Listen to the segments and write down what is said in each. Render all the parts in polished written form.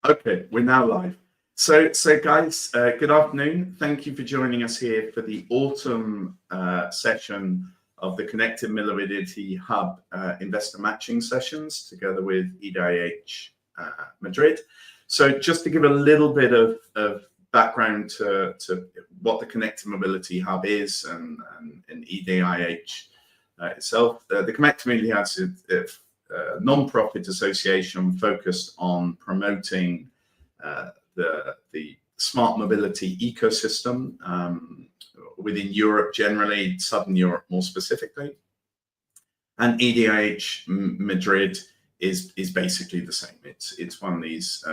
Okay, we're now live. So guys, good afternoon. Thank you for joining us here for the autumn session of the Connected Mobility Hub investor matching sessions together with EDIH Madrid. So just to give a little bit of background to what the Connected Mobility Hub is and EDIH itself. The Connected Mobility Hub is a non-profit association focused on promoting the smart mobility ecosystem within Europe generally, Southern Europe more specifically. And EDIH Madrid is basically the same. It's one of these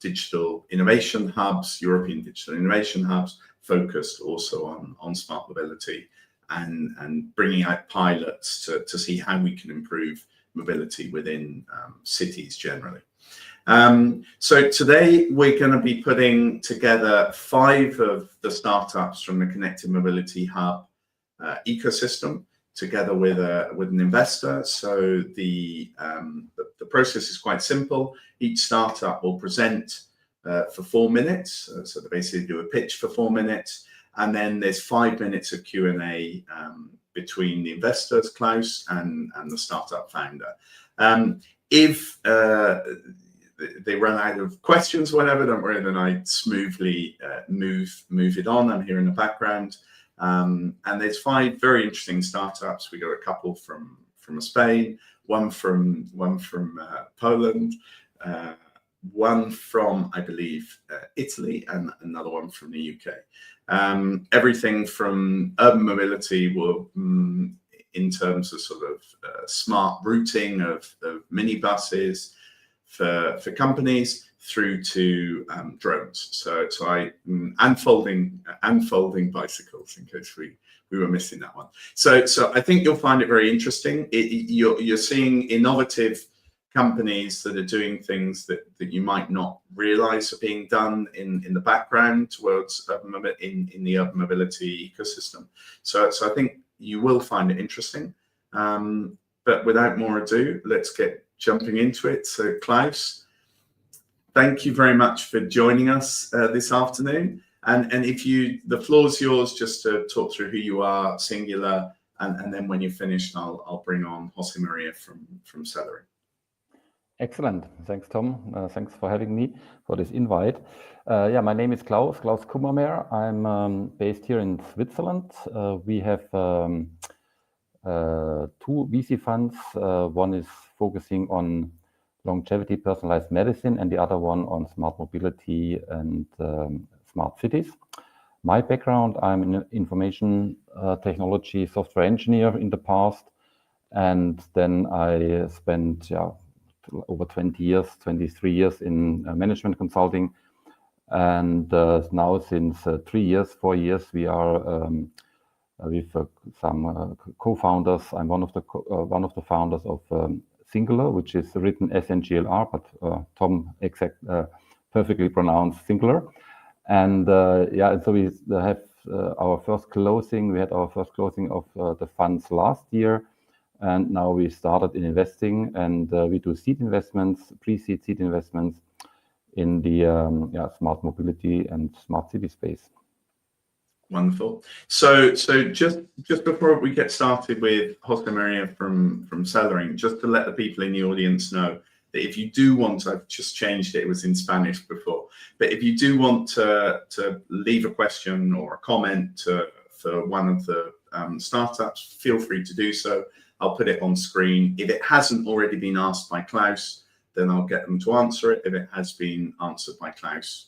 digital innovation hubs, European digital innovation hubs, focused also on smart mobility and bringing out pilots to see how we can improve mobility within cities generally. So today we're going to be putting together 5 of the startups from the Connected Mobility Hub ecosystem together with an investor. So the process is quite simple. Each startup will present for 4 minutes. So they basically do a pitch for 4 minutes, and then there's 5 minutes of Q&A between the investors, Klaus, and the startup founder. If they run out of questions, whatever, don't worry, then I smoothly move it on. I'm here in the background. And there's 5 very interesting startups. We got a couple from Spain, one from Poland, one from, I believe, Italy, and another one from the UK. Everything from urban mobility will, in terms of sort of smart routing of minibuses for companies, through to drones. So and folding bicycles, in case we were missing that one. So I think you'll find it very interesting. You're seeing innovative companies that are doing things that you might not realize are being done in the background towards in the urban mobility ecosystem. So I think you will find it interesting. But without more ado, let's get jumping into it. So Klaus, thank you very much for joining us this afternoon. And the floor's yours, just to talk through who you are, singular, and then when you're finished, I'll bring on José María from Celering. Excellent. Thanks, Tom. Thanks for having me for this invite. Yeah, my name is Klaus Kummermehr. I'm based here in Switzerland. We have 2 VC funds. One is focusing on longevity, personalized medicine, and the other one on smart mobility and smart cities. My background, I'm an information technology software engineer in the past, and then I spent over 23 years in management consulting, and now since 4 years we are with some co-founders. I'm one of the founders of SNGLR, which is written SNGLR, but Tom perfectly pronounced SNGLR. And so we have our first closing. We had our first closing of the funds last year, and now we started in investing, and we do seed investments, pre-seed seed investments in the smart mobility and smart city space. Wonderful. So just before we get started with José María from Celering, just to let the people in the audience know that if you do want to, I've just changed it, it was in Spanish before, but if you do want to leave a question or a comment for one of the startups, feel free to do so. I'll put it on screen. If it hasn't already been asked by Klaus, then I'll get them to answer it. If it has been answered by Klaus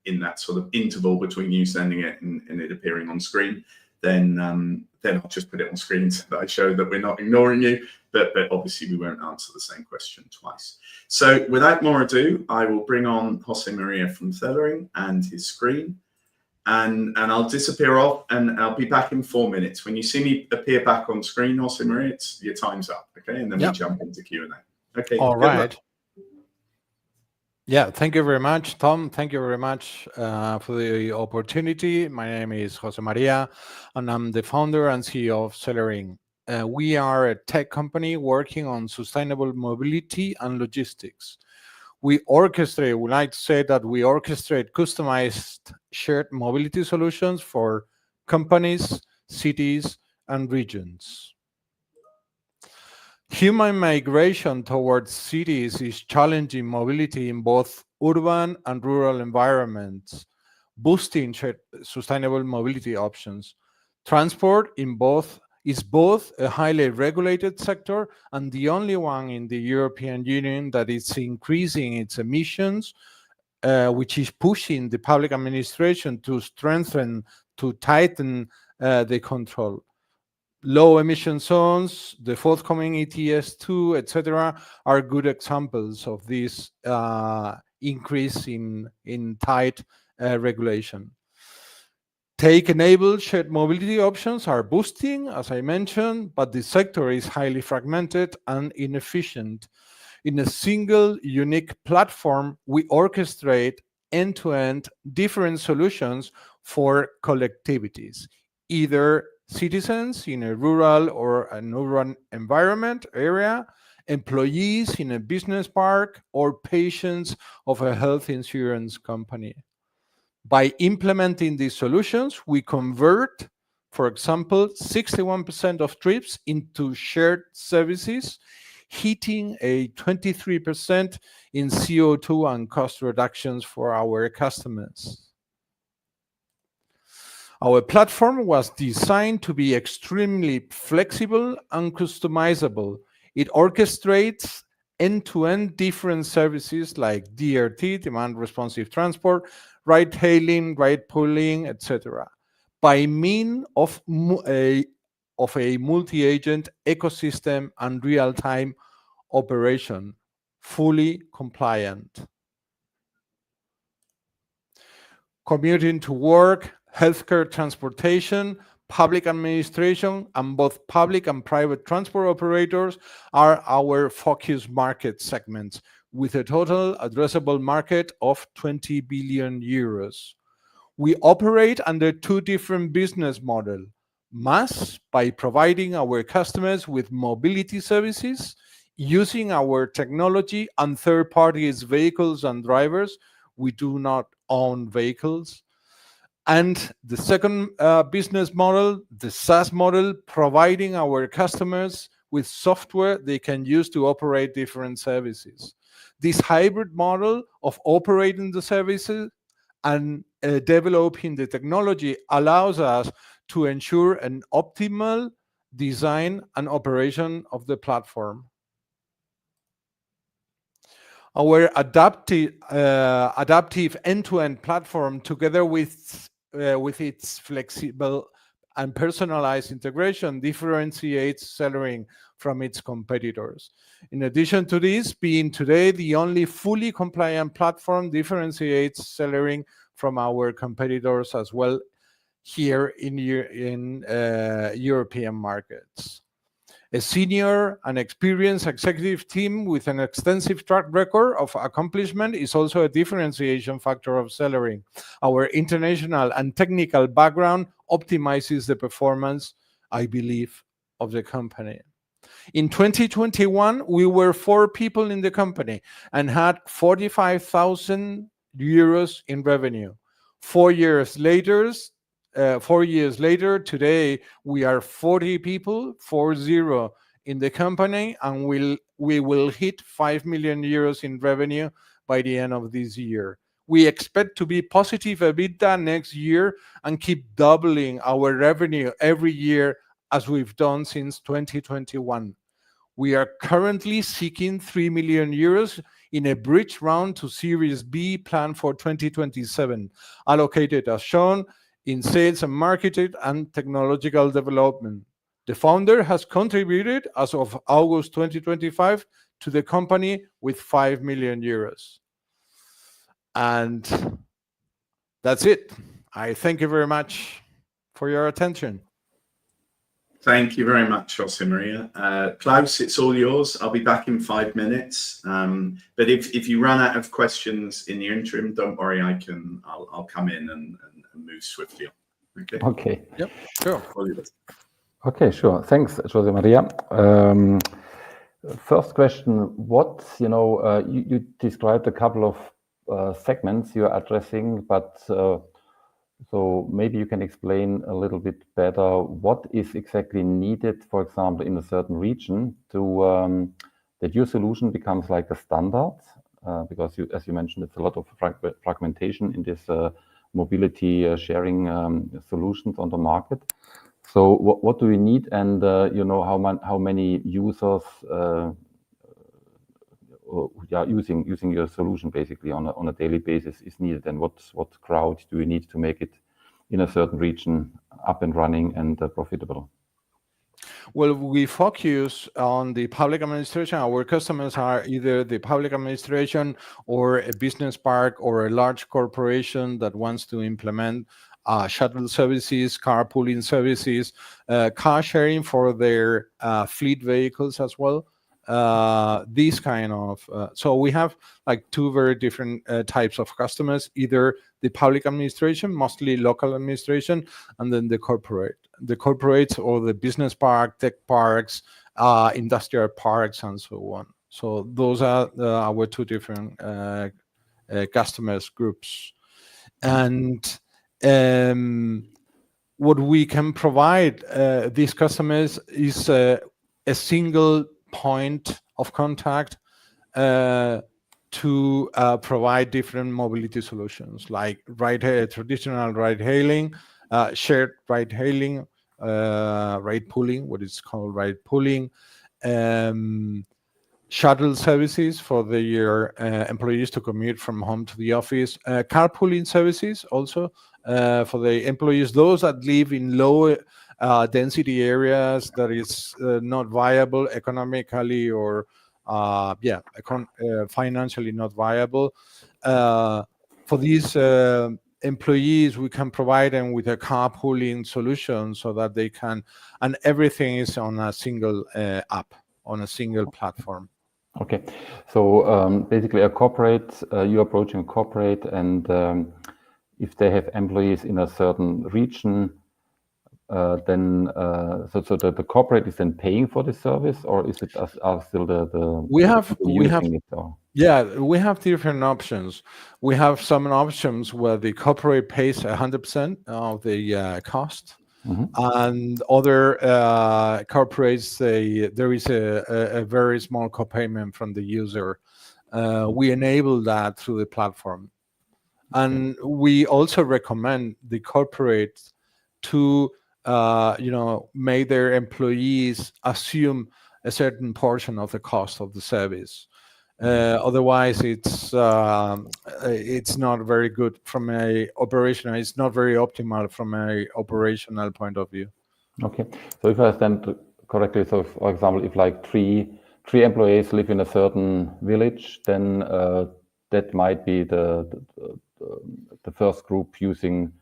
in that sort of interval between you sending it and it appearing on screen, then I'll just put it on screen so that I show that we're not ignoring you, but obviously we won't answer the same question twice. So without more ado, I will bring on José María from Celering and his screen, and I'll disappear off and I'll be back in 4 minutes. When you see me appear back on screen, José María, your time's up, okay? And then we jump into Q&A. Okay. All right. Yeah, thank you very much, Tom. Thank you very much for the opportunity. My name is José María, and I'm the founder and CEO of Celering. We are a tech company working on sustainable mobility and logistics. we like to say that we orchestrate customized shared mobility solutions for companies, cities, and regions. Human migration towards cities is challenging mobility in both urban and rural environments, boosting sustainable mobility options. Transport is both a highly regulated sector and the only one in the European Union that is increasing its emissions, which is pushing the public administration to tighten the control. Low emission zones, the forthcoming ETS2, etc., are good examples of this increase in tight regulation. Tech-enabled shared mobility options are boosting, as I mentioned, but the sector is highly fragmented and inefficient. In a single, unique platform, we orchestrate end-to-end different solutions for collectivities, either citizens in a rural or an urban environment area, employees in a business park, or patients of a health insurance company. By implementing these solutions, we convert, for example, 61% of trips into shared services, hitting a 23% in CO2 and cost reductions for our customers. Our platform was designed to be extremely flexible and customizable. It orchestrates end-to-end different services like DRT, demand responsive transport, ride hailing, ride pooling, etc., by means of a multi-agent ecosystem and real-time operation, fully compliant. Commuting to work, healthcare transportation, public administration, and both public and private transport operators are our focus market segments, with a total addressable market of 20 billion euros. We operate under two different business models. MAS, by providing our customers with mobility services, using our technology and third parties' vehicles and drivers. We do not own vehicles. And the second business model, the SaaS model, providing our customers with software they can use to operate different services. This hybrid model of operating the services and developing the technology allows us to ensure an optimal design and operation of the platform. Our adaptive end-to-end platform, together with its flexible and personalized integration, differentiates Celering from its competitors. In addition to this, being today the only fully compliant platform differentiates Celering from our competitors as well here in European markets. A senior and experienced executive team with an extensive track record of accomplishment is also a differentiation factor of Celering. Our international and technical background optimizes the performance, I believe, of the company. In 2021, we were 4 people in the company and had 45,000 euros in revenue. 4 years later, today we are 40 people, 40 in the company, and we will hit 5 million euros in revenue by the end of this year. We expect to be positive EBITDA next year and keep doubling our revenue every year as we've done since 2021. We are currently seeking 3 million euros in a bridge round to Series B planned for 2027, allocated as shown in sales and marketing and technological development. The founder has contributed as of August 2025 to the company with 5 million euros. And that's it. I thank you very much for your attention. Thank you very much, José María. Klaus, it's all yours. I'll be back in 5 minutes. But if you run out of questions in the interim, don't worry, I'll come in and move swiftly on. Okay. Okay. Yep. Sure. Okay, sure. Thanks, José María. First question, you described a couple of segments you're addressing, but so maybe you can explain a little bit better what is exactly needed, for example, in a certain region to that your solution becomes like a standard, because as you mentioned, it's a lot of fragmentation in this mobility sharing solutions on the market. So what do we need, and how many users using your solution basically on a daily basis is needed, and what crowd do we need to make it in a certain region up and running and profitable? Well, we focus on the public administration. Our customers are either the public administration or a business park or a large corporation that wants to implement shuttle services, carpooling services, car sharing for their fleet vehicles as well. These kind of so we have like two very different types of customers, either the public administration, mostly local administration, and then the corporates or the business park, tech parks, industrial parks, and so on. So those are our two different customers groups. And what we can provide these customers is a single point of contact to provide different mobility solutions, like traditional ride-hailing, shared ride-hailing, ride-pooling, what is called ride-pooling, shuttle services for their employees to commute from home to the office, carpooling services also for the employees, those that live in low density areas that is not viable economically or financially not viable. For these employees, we can provide them with a carpooling solution so that they can, and everything is on a single app, on a single platform. Okay, so basically a corporate, you're approaching a corporate, and if they have employees in a certain region, then so the corporate is then paying for the service, or is it still the we have it, or? Yeah, we have different options. We have some options where the corporate pays 100% of the cost. And other corporates, there is a very small copayment from the user. We enable that through the platform. And we also recommend the corporates to make their employees assume a certain portion of the cost of the service. Otherwise, it's not very good from a operational. It's not very optimal from a operational point of view. Okay, so if I understand correctly, so for example, if like three employees live in a certain village, then that might be the first group using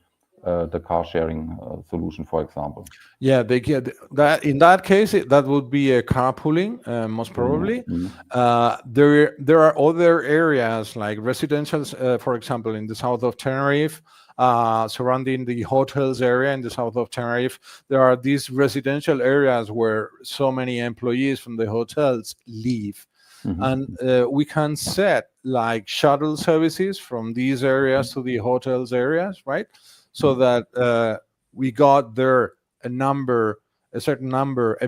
the car sharing solution, for example. Yeah, they get that. In that case, that would be a carpooling, most probably. There are other areas like residentials, for example, in the south of Tenerife, surrounding the hotels area in the south of Tenerife. There are these residential areas where so many employees from the hotels live. And we can set like shuttle services from these areas to the hotels areas, right? So that we got there a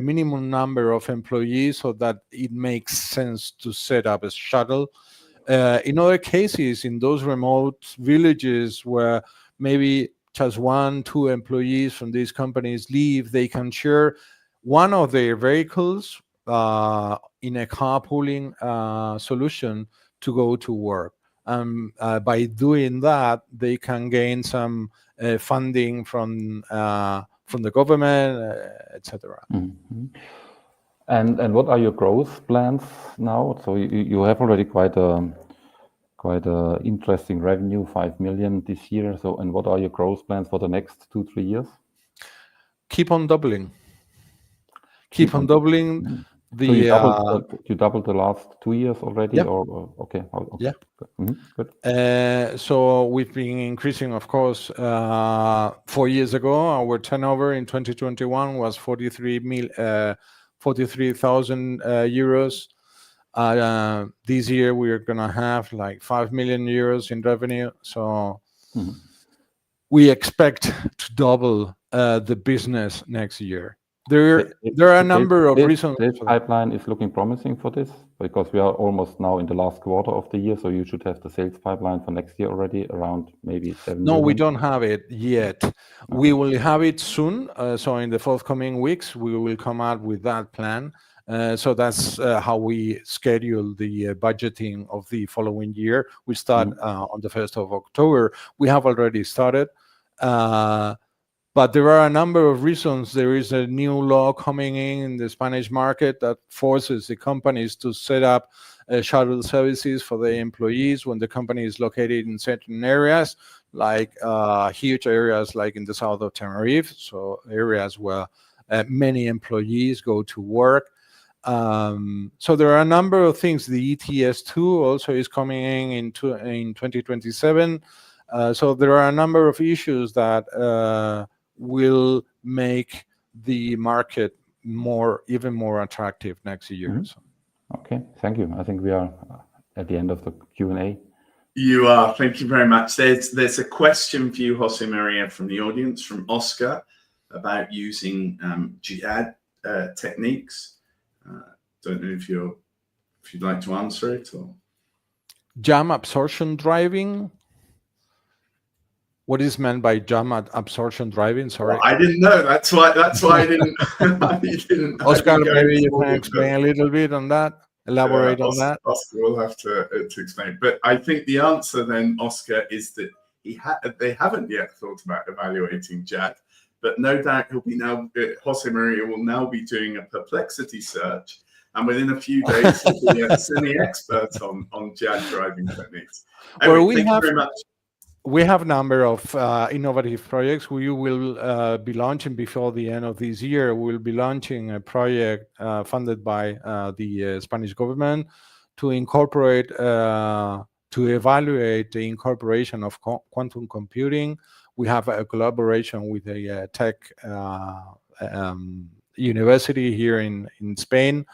minimum number of employees, so that it makes sense to set up a shuttle. In other cases, in those remote villages where maybe just 1-2 employees from these companies leave, they can share one of their vehicles in a carpooling solution to go to work. By doing that, they can gain some funding from the government, etc. And what are your growth plans now? So you have already quite a interesting revenue, 5 million this year. So, and what are your growth plans for the next 2-3 years? Keep on doubling. Keep on doubling. So you doubled the last 2 years already, or okay? Yeah. Good. So we've been increasing, of course. 4 years ago, our turnover in 2021 was 43,000 euros. This year we're gonna have like 5 million euros in revenue. So we expect to double the business next year. There are a number of reasons. This pipeline is looking promising for this because we are almost now in the last quarter of the year, so you should have the sales pipeline for next year already around maybe 7 No, million. we don't have it yet. Okay. We will have it soon. So in the forthcoming weeks, we will come out with that plan. So that's how we schedule the budgeting of the following year. We start on the 1st of October. We have already started. But there are a number of reasons. There is a new law coming in the Spanish market that forces the companies to set up shuttle services for their employees when the company is located in certain areas, like huge areas like in the south of Tenerife, so areas where many employees go to work. So there are a number of things. The ETS2 also is coming in 2027. So there are a number of issues that will make the market even more attractive next year. So. Okay, thank you. I think we are at the end of the Q&A. You are. Thank you very much. There's a question for you, José María, from the audience, from Oscar, about using jihad techniques. Don't know if you'd like to answer it or. Jam absorption driving. What is meant by jam absorption driving? Sorry, well, I didn't know. That's why I didn't. Oscar, maybe you can explain a little bit on that. Elaborate on that. Oscar will have to explain. But I think the answer then, Oscar, is that they haven't yet thought about evaluating JAD. But no doubt José María will now be doing a perplexity search, and within a few days he'll be a semi-expert on JAD driving techniques. Anyway, thank you very much. We have a number of innovative projects. We will be launching before the end of this year. We'll be launching a project funded by the Spanish government to incorporate, to evaluate the incorporation of quantum computing. We have a collaboration with a tech university here in Spain,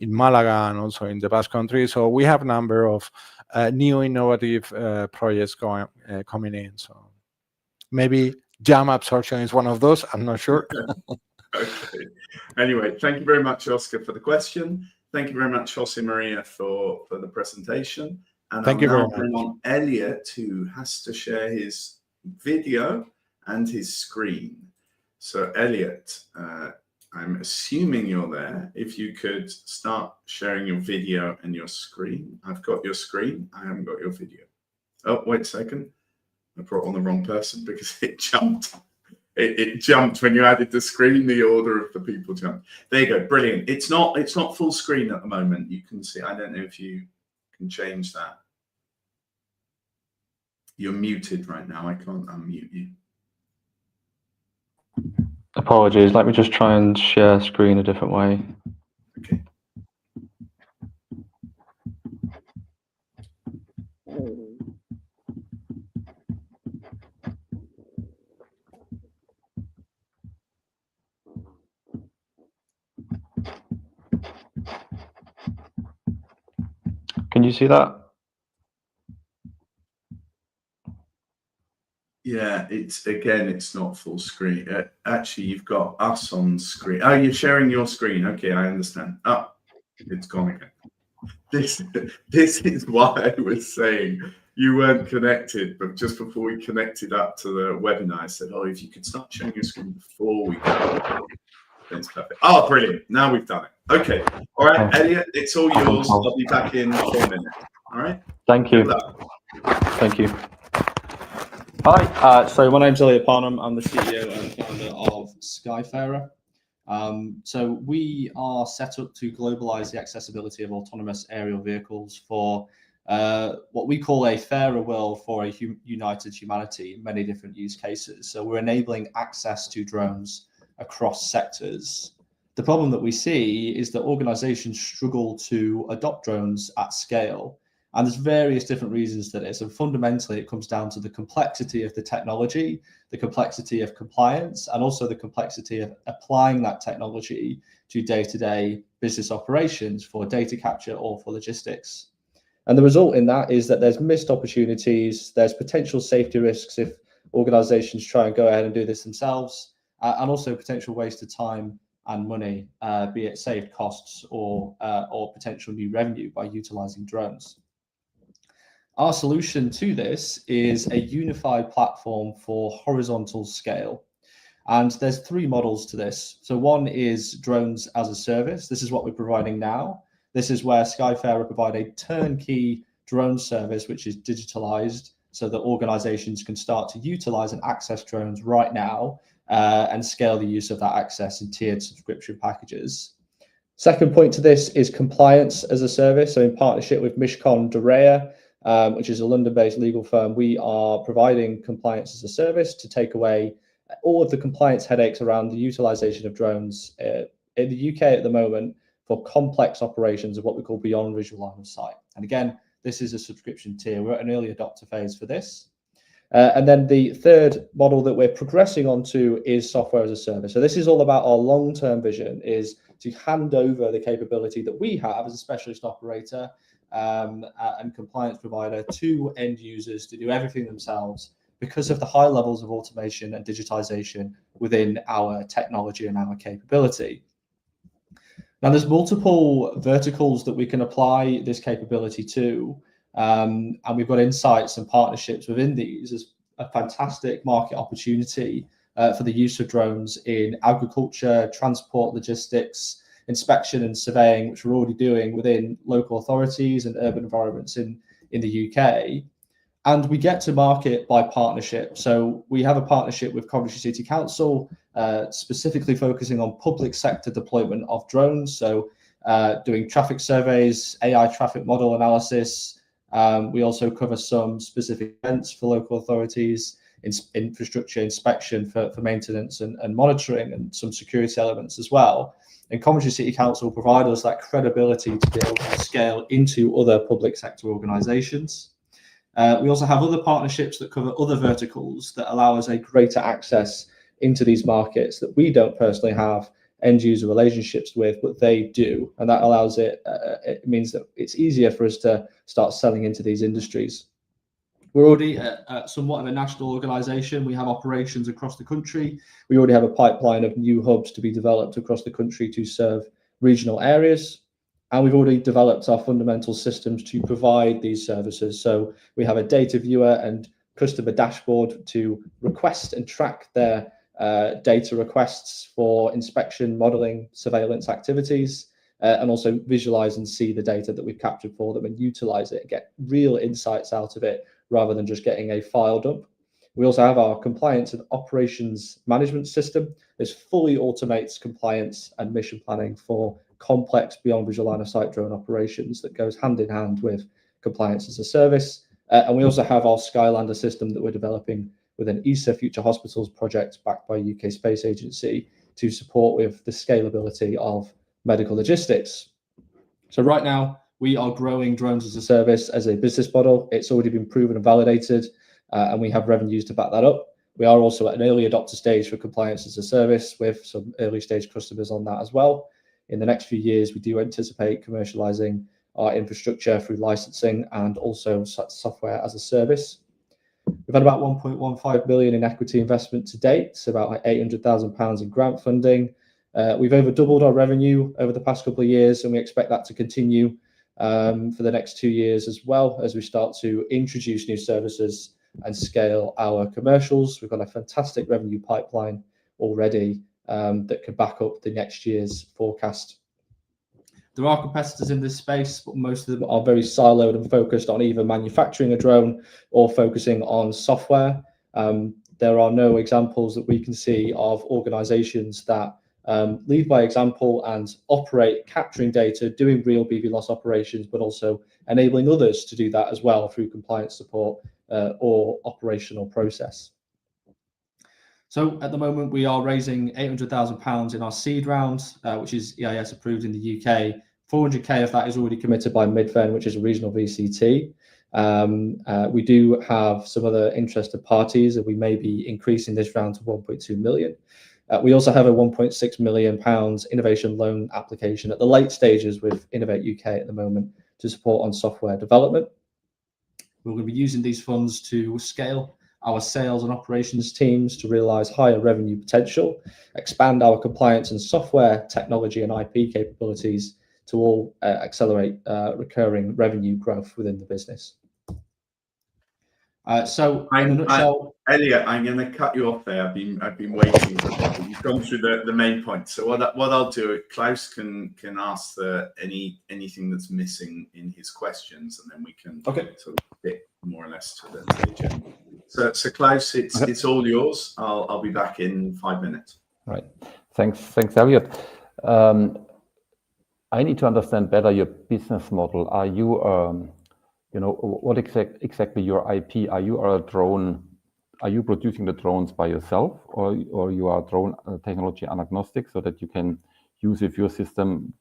in Malaga, and also in the Basque Country. So we have a number of new innovative projects coming in. So maybe jam absorption is one of those. I'm not sure. Okay. Anyway, thank you very much, Oscar, for the question. Thank you very much, José María, for the presentation. And thank you very much. bring on Elliot, who has to share his video and his screen. So Elliot, I'm assuming you're there. If you could start sharing your video and your screen. I've got your screen. I haven't got your video. Oh, wait a second. I brought on the wrong person because it jumped. It jumped when you added the screen. The order of the people jumped. There you go. Brilliant. It's not full screen at the moment. You can see. I don't know if you can change that. You're muted right now. I can't unmute you. Apologies, let me just try and share screen a different way. Okay. Can you see that? Yeah, it's not full screen. Actually, you've got us on screen. Oh, you're sharing your screen. Okay, I understand. Oh, it's gone again. This is why I was saying you weren't connected, but just before we connected up to the webinar, I said, oh, if you could start sharing your screen before we go. That's perfect. Oh, brilliant. Now we've done it. Okay. All right, Elliot, it's all yours. I'll be back in 4 minutes. All right? Thank you. Thank you. Hi, so my name's Elliot Parnham. I'm the CEO and founder of Skyfarer. So we are set up to globalize the accessibility of autonomous aerial vehicles for what we call a fairer world for a united humanity in many different use cases. So we're enabling access to drones across sectors. The problem that we see is that organizations struggle to adopt drones at scale. And there's various different reasons to this. And fundamentally, it comes down to the complexity of the technology, the complexity of compliance, and also the complexity of applying that technology to day-to-day business operations for data capture or for logistics. And the result in that is that there's missed opportunities, there's potential safety risks if organizations try and go ahead and do this themselves, and also potential waste of time and money, be it saved costs or potential new revenue by utilizing drones. Our solution to this is a unified platform for horizontal scale. And there's three models to this. So one is drones as a service. This is what we're providing now. This is where Skyfarer provide a turnkey drone service, which is digitalized so that organizations can start to utilize and access drones right now and scale the use of that access in tiered subscription packages. Second point to this is compliance as a service. So in partnership with Mishcon de Rea, which is a London-based legal firm, we are providing compliance as a service to take away all of the compliance headaches around the utilization of drones in the UK at the moment for complex operations of what we call beyond visual line of sight. And again, this is a subscription tier. We're at an early adopter phase for this. And then the third model that we're progressing onto is software as a service. So this is all about our long-term vision, is to hand over the capability that we have as a specialist operator and compliance provider to end users to do everything themselves because of the high levels of automation and digitization within our technology and our capability. Now, there's multiple verticals that we can apply this capability to, and we've got insights and partnerships within these as a fantastic market opportunity for the use of drones in agriculture, transport, logistics, inspection and surveying, which we're already doing within local authorities and urban environments in the UK. And we get to market by partnership. So we have a partnership with Coventry City Council, specifically focusing on public sector deployment of drones. So doing traffic surveys, AI traffic model analysis. We also cover some specific events for local authorities, infrastructure inspection for maintenance and monitoring, and some security elements as well. And Coventry City Council provide us that credibility to be able to scale into other public sector organisations. We also have other partnerships that cover other verticals that allow us a greater access into these markets that we don't personally have end user relationships with, but they do. And that allows it means that it's easier for us to start selling into these industries. We're already somewhat of a national organisation. We have operations across the country. We already have a pipeline of new hubs to be developed across the country to serve regional areas. And we've already developed our fundamental systems to provide these services. So we have a data viewer and customer dashboard to request and track their data requests for inspection, modeling, surveillance activities, and also visualize and see the data that we've captured for them and utilize it and get real insights out of it rather than just getting a file dump. We also have our compliance and operations management system. This fully automates compliance and mission planning for complex beyond visual line of sight drone operations that goes hand in hand with compliance as a service. And we also have our Skylander system that we're developing with an ESA Future Hospitals project backed by UK Space Agency to support with the scalability of medical logistics. So right now, we are growing drones as a service as a business model. It's already been proven and validated, and we have revenues to back that up. We are also at an early adopter stage for compliance as a service with some early stage customers on that as well. In the next few years, we do anticipate commercializing our infrastructure through licensing and also software as a service. We've had about 1.15 billion in equity investment to date, so about like £800,000 in grant funding. We've over doubled our revenue over the past couple of years, and we expect that to continue for the next 2 years as well as we start to introduce new services and scale our commercials. We've got a fantastic revenue pipeline already that could back up the next year's forecast. There are competitors in this space, but most of them are very siloed and focused on either manufacturing a drone or focusing on software. There are no examples that we can see of organizations that lead by example and operate capturing data, doing real BVLOS operations, but also enabling others to do that as well through compliance support or operational process. So at the moment, we are raising £800,000 in our seed round, which is EIS approved in the UK 400k of that is already committed by Midfen, which is a regional VCT. We do have some other interested parties, and we may be increasing this round to 1.2 million. We also have a 1.6 million pounds innovation loan application at the late stages with Innovate UK at the moment to support on software development. We're going to be using these funds to scale our sales and operations teams to realize higher revenue potential, expand our compliance and software technology and IP capabilities to all accelerate recurring revenue growth within the business. So in a nutshell, Elliot, I'm going to cut you off there. I've been waiting. You've gone through the main point. So what I'll do, Klaus can ask anything that's missing in his questions, and then we can sort of get more or less to the agenda. So Klaus, it's all yours. I'll be back in 5 minutes. Right. Thanks, Elliot. I need to understand better your business model. Are you what exactly your IP? Are you producing the drones by yourself, or you are drone technology agnostic so that you can use with your system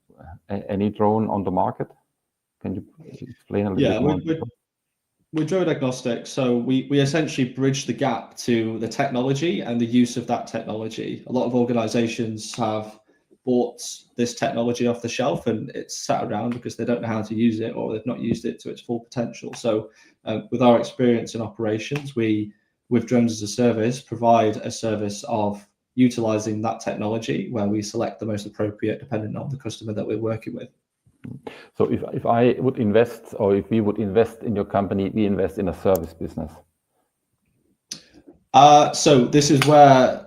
any drone on the market? Can you explain a little bit more? We're drone agnostic, so we essentially bridge the gap to the technology and the use of that technology. A lot of organizations have bought this technology off the shelf and it's sat around because they don't know how to use it, or they've not used it to its full potential. So with our experience in operations, we, with Drones as a Service, provide a service of utilizing that technology where we select the most appropriate depending on the customer that we're working with. So if I would invest, or if we would invest in your company, we invest in a service business. So this is where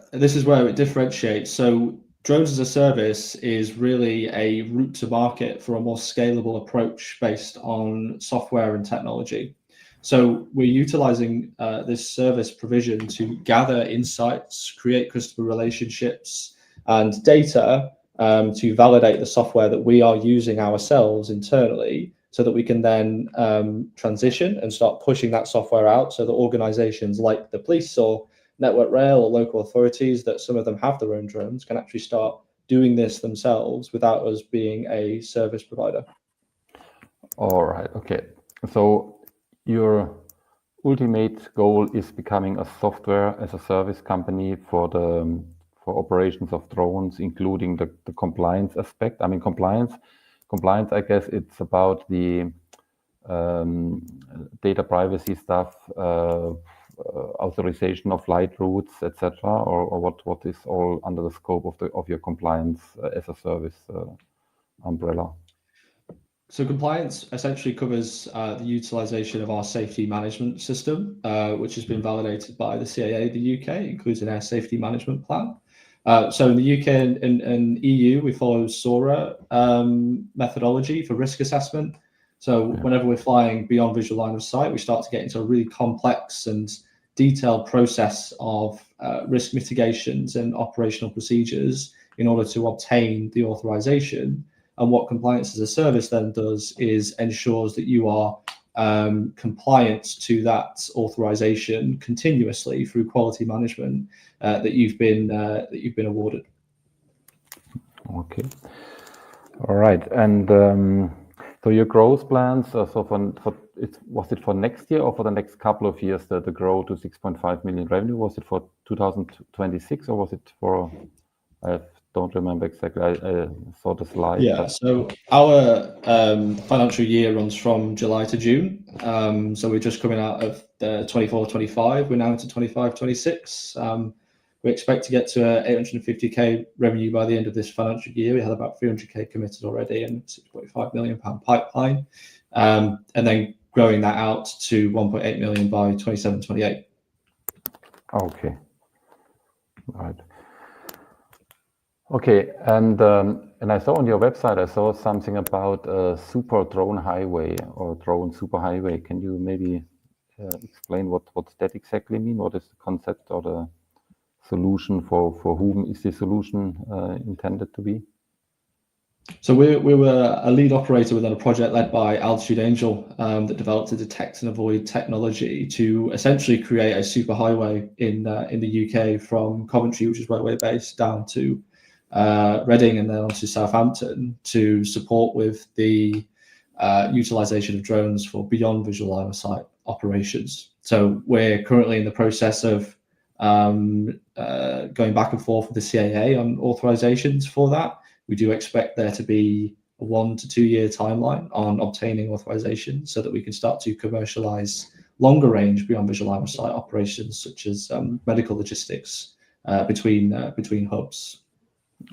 it differentiates. So Drones as a Service is really a route to market for a more scalable approach based on software and technology. So we're utilizing this service provision to gather insights, create customer relationships and data to validate the software that we are using ourselves internally, so that we can then transition and start pushing that software out so that organizations like the police or Network Rail or local authorities, that some of them have their own drones, can actually start doing this themselves without us being a service provider. All right. Okay. So your ultimate goal is becoming a software as a service company for operations of drones, including the compliance aspect. I mean, compliance, I guess it's about the data privacy stuff, authorization of flight routes, etc., or what is all under the scope of your compliance as a service umbrella? So compliance essentially covers the utilization of our safety management system, which has been validated by the CAA, the UK, includes an air safety management plan. So in the UK and EU, we follow SORA methodology for risk assessment. So whenever we're flying beyond visual line of sight, we start to get into a really complex and detailed process of risk mitigations and operational procedures in order to obtain the authorization. And what Compliance as a Service then does is ensures that you are compliant to that authorization continuously through quality management that you've been awarded. Okay. All right. And so your growth plans, was it for next year or for the next couple of years that the growth to 6.5 million revenue? Was it for 2026 or was it for, I don't remember exactly, I saw the slide. Yeah, so our financial year runs from July to June. So we're just coming out of the 24-25, we're now into 25-26. We expect to get to 850k revenue by the end of this financial year. We had about 300k committed already and £6.5 million pipeline. And then growing that out to 1.8 million by 27-28. Okay. All right. Okay, and I saw on your website, I saw something about a super drone highway or drone superhighway. Can you maybe explain what that exactly mean? What is the concept or the solution for whom is the solution intended to be? So we were a lead operator within a project led by Altitude Angel that developed a detect and avoid technology to essentially create a superhighway in the UK from Coventry, which is where we're based, down to Reading and then onto Southampton to support with the utilization of drones for beyond visual line of sight operations. So we're currently in the process of going back and forth with the CAA on authorizations for that. We do expect there to be a 1 to 2 year timeline on obtaining authorization so that we can start to commercialize longer range beyond visual line of sight operations, such as medical logistics between hubs.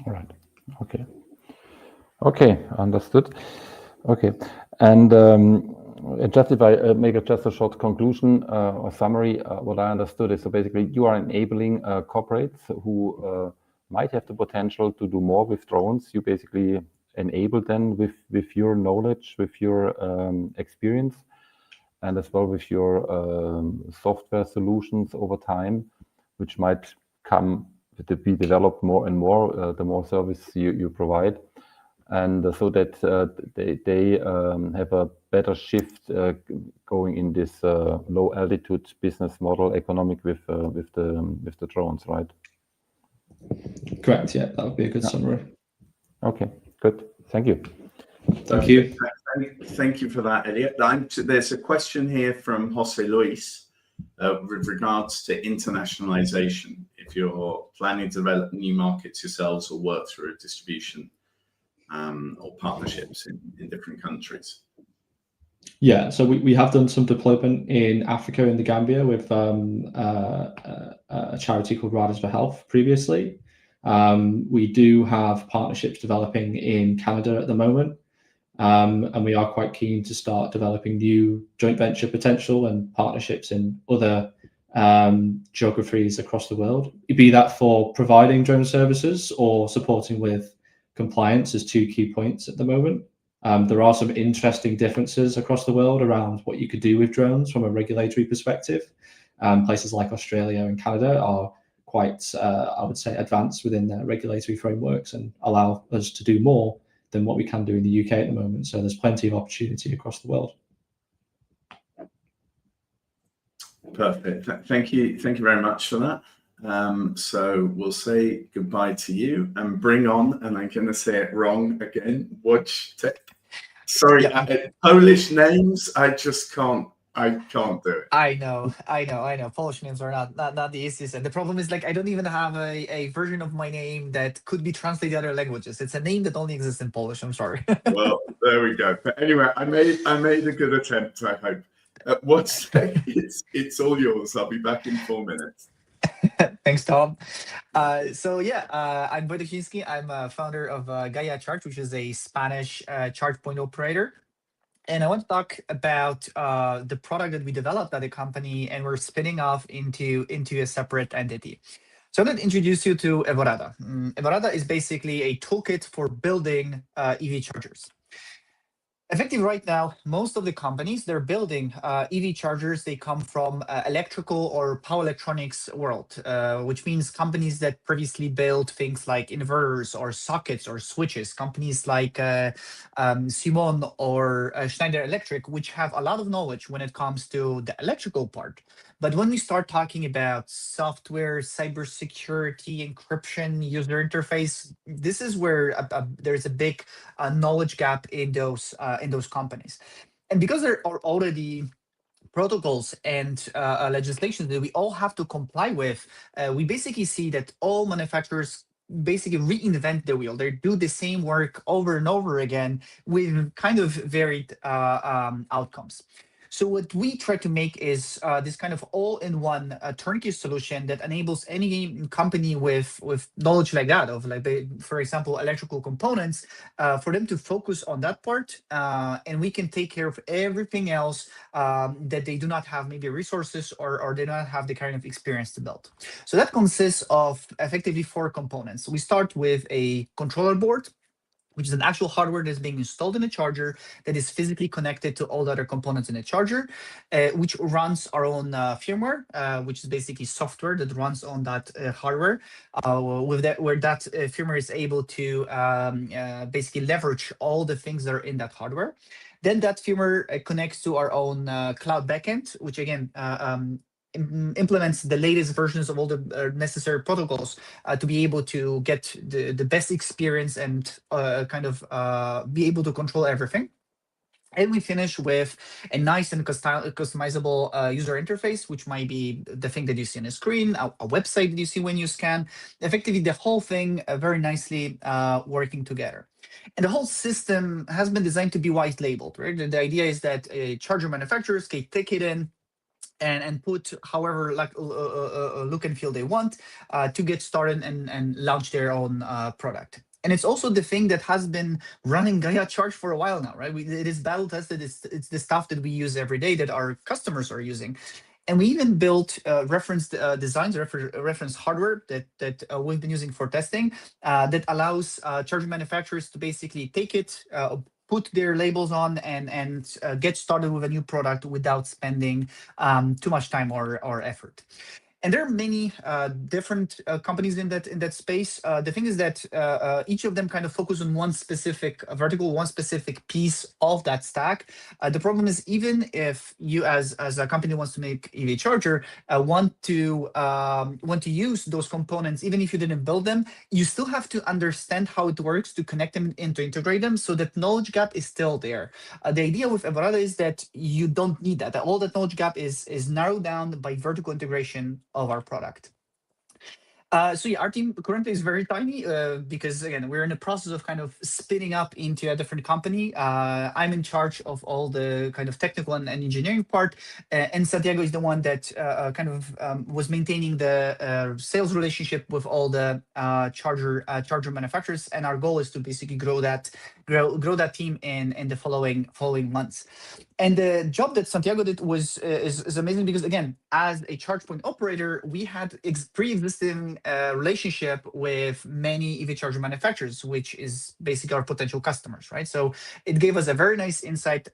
All right. Okay. Okay, understood. Okay, and just if I make just a short conclusion or summary, what I understood is so basically you are enabling corporates who might have the potential to do more with drones. You basically enable them with your knowledge, with your experience, and as well with your software solutions over time, which might come to be developed more and more the more service you provide. And so that they have a better shift going in this low altitude business model economic with the drones, right? Correct. Yeah, that would be a good summary. Okay, good. Thank you. Thank you. Thank you for that, Elliot. There's a question here from Jose Luis with regards to internationalization. If you're planning to develop new markets yourselves or work through a distribution or partnerships in different countries. Yeah, so we have done some deployment in Africa, in the Gambia, with a charity called Riders for Health previously. We do have partnerships developing in Canada at the moment, and we are quite keen to start developing new joint venture potential and partnerships in other geographies across the world, be that for providing drone services or supporting with compliance as 2 key points at the moment. There are some interesting differences across the world around what you could do with drones from a regulatory perspective. Places like Australia and Canada are quite, I would say, advanced within their regulatory frameworks and allow us to do more than what we can do in the UK at the moment. So there's plenty of opportunity across the world. Perfect. Thank you very much for that. So we'll say goodbye to you and bring on, and I'm going to say it wrong again, Wojtek. Sorry, Yeah. Polish names, I just can't do it. I know. Polish names are not the easiest. And the problem is, like, I don't even have a version of my name that could be translated other languages. It's a name that only exists in Polish. I'm sorry. Well, there we go. But anyway, I made a good attempt, I hope. Wojtek, it's all yours. I'll be back in 4 minutes. Thanks, Tom. So yeah, I'm Wojtek Siudzinski. I'm a founder of Gaia Charge, which is a Spanish charge point operator. And I want to talk about the product that we developed at the company and we're spinning off into a separate entity. So I'm going to introduce you to EVorada. EVorada is basically a toolkit for building EV chargers. Effectively, right now, most of the companies they're building EV chargers, they come from electrical or power electronics world, which means companies that previously built things like inverters or sockets or switches, companies like Simon or Schneider Electric, which have a lot of knowledge when it comes to the electrical part. But when we start talking about software, cybersecurity, encryption, user interface, this is where there's a big knowledge gap in those companies. And because there are already protocols and legislation that we all have to comply with, we basically see that all manufacturers basically reinvent the wheel. They do the same work over and over again with kind of varied outcomes. So what we try to make is this kind of all-in-one turnkey solution that enables any company with knowledge like that of, like, for example, electrical components, for them to focus on that part, and we can take care of everything else that they do not have maybe resources or they don't have the kind of experience to build. So that consists of effectively 4 components. We start with a controller board, which is an actual hardware that's being installed in a charger that is physically connected to all the other components in a charger, which runs our own firmware, which is basically software that runs on that hardware, where that firmware is able to basically leverage all the things that are in that hardware. Then that firmware connects to our own cloud backend, which again implements the latest versions of all the necessary protocols to be able to get the best experience and be able to control everything. And we finish with a nice and customizable user interface, which might be the thing that you see on the screen, a website that you see when you scan. Effectively, the whole thing very nicely working together. And the whole system has been designed to be white labeled, right? The idea is that charger manufacturers can take it in and put however look and feel they want to get started and launch their own product. And it's also the thing that has been running Gaia Charge for a while now, right? It is battle tested. It's the stuff that we use every day that our customers are using. And we even built reference designs, reference hardware that we've been using for testing that allows charger manufacturers to basically take it, put their labels on and get started with a new product without spending too much time or effort. And there are many different companies in that space. The thing is that each of them kind of focus on one specific vertical, one specific piece of that stack. The problem is, even if you as a company wants to make EV charger, want to use those components, even if you didn't build them, you still have to understand how it works to connect them and to integrate them. So that knowledge gap is still there. The idea with EVorada is that you don't need that. All that knowledge gap is narrowed down by vertical integration of our product. So yeah, our team currently is very tiny because, again, we're in the process of kind of spinning up into a different company. I'm in charge of all the kind of technical and engineering part, and Santiago is the one that was maintaining the sales relationship with all the charger manufacturers. And our goal is to basically grow that team in the following months. And the job that Santiago did is amazing because, again, as a charge point operator, we had pre-existing relationship with many EV charger manufacturers, which is basically our potential customers, right? So it gave us a very nice insight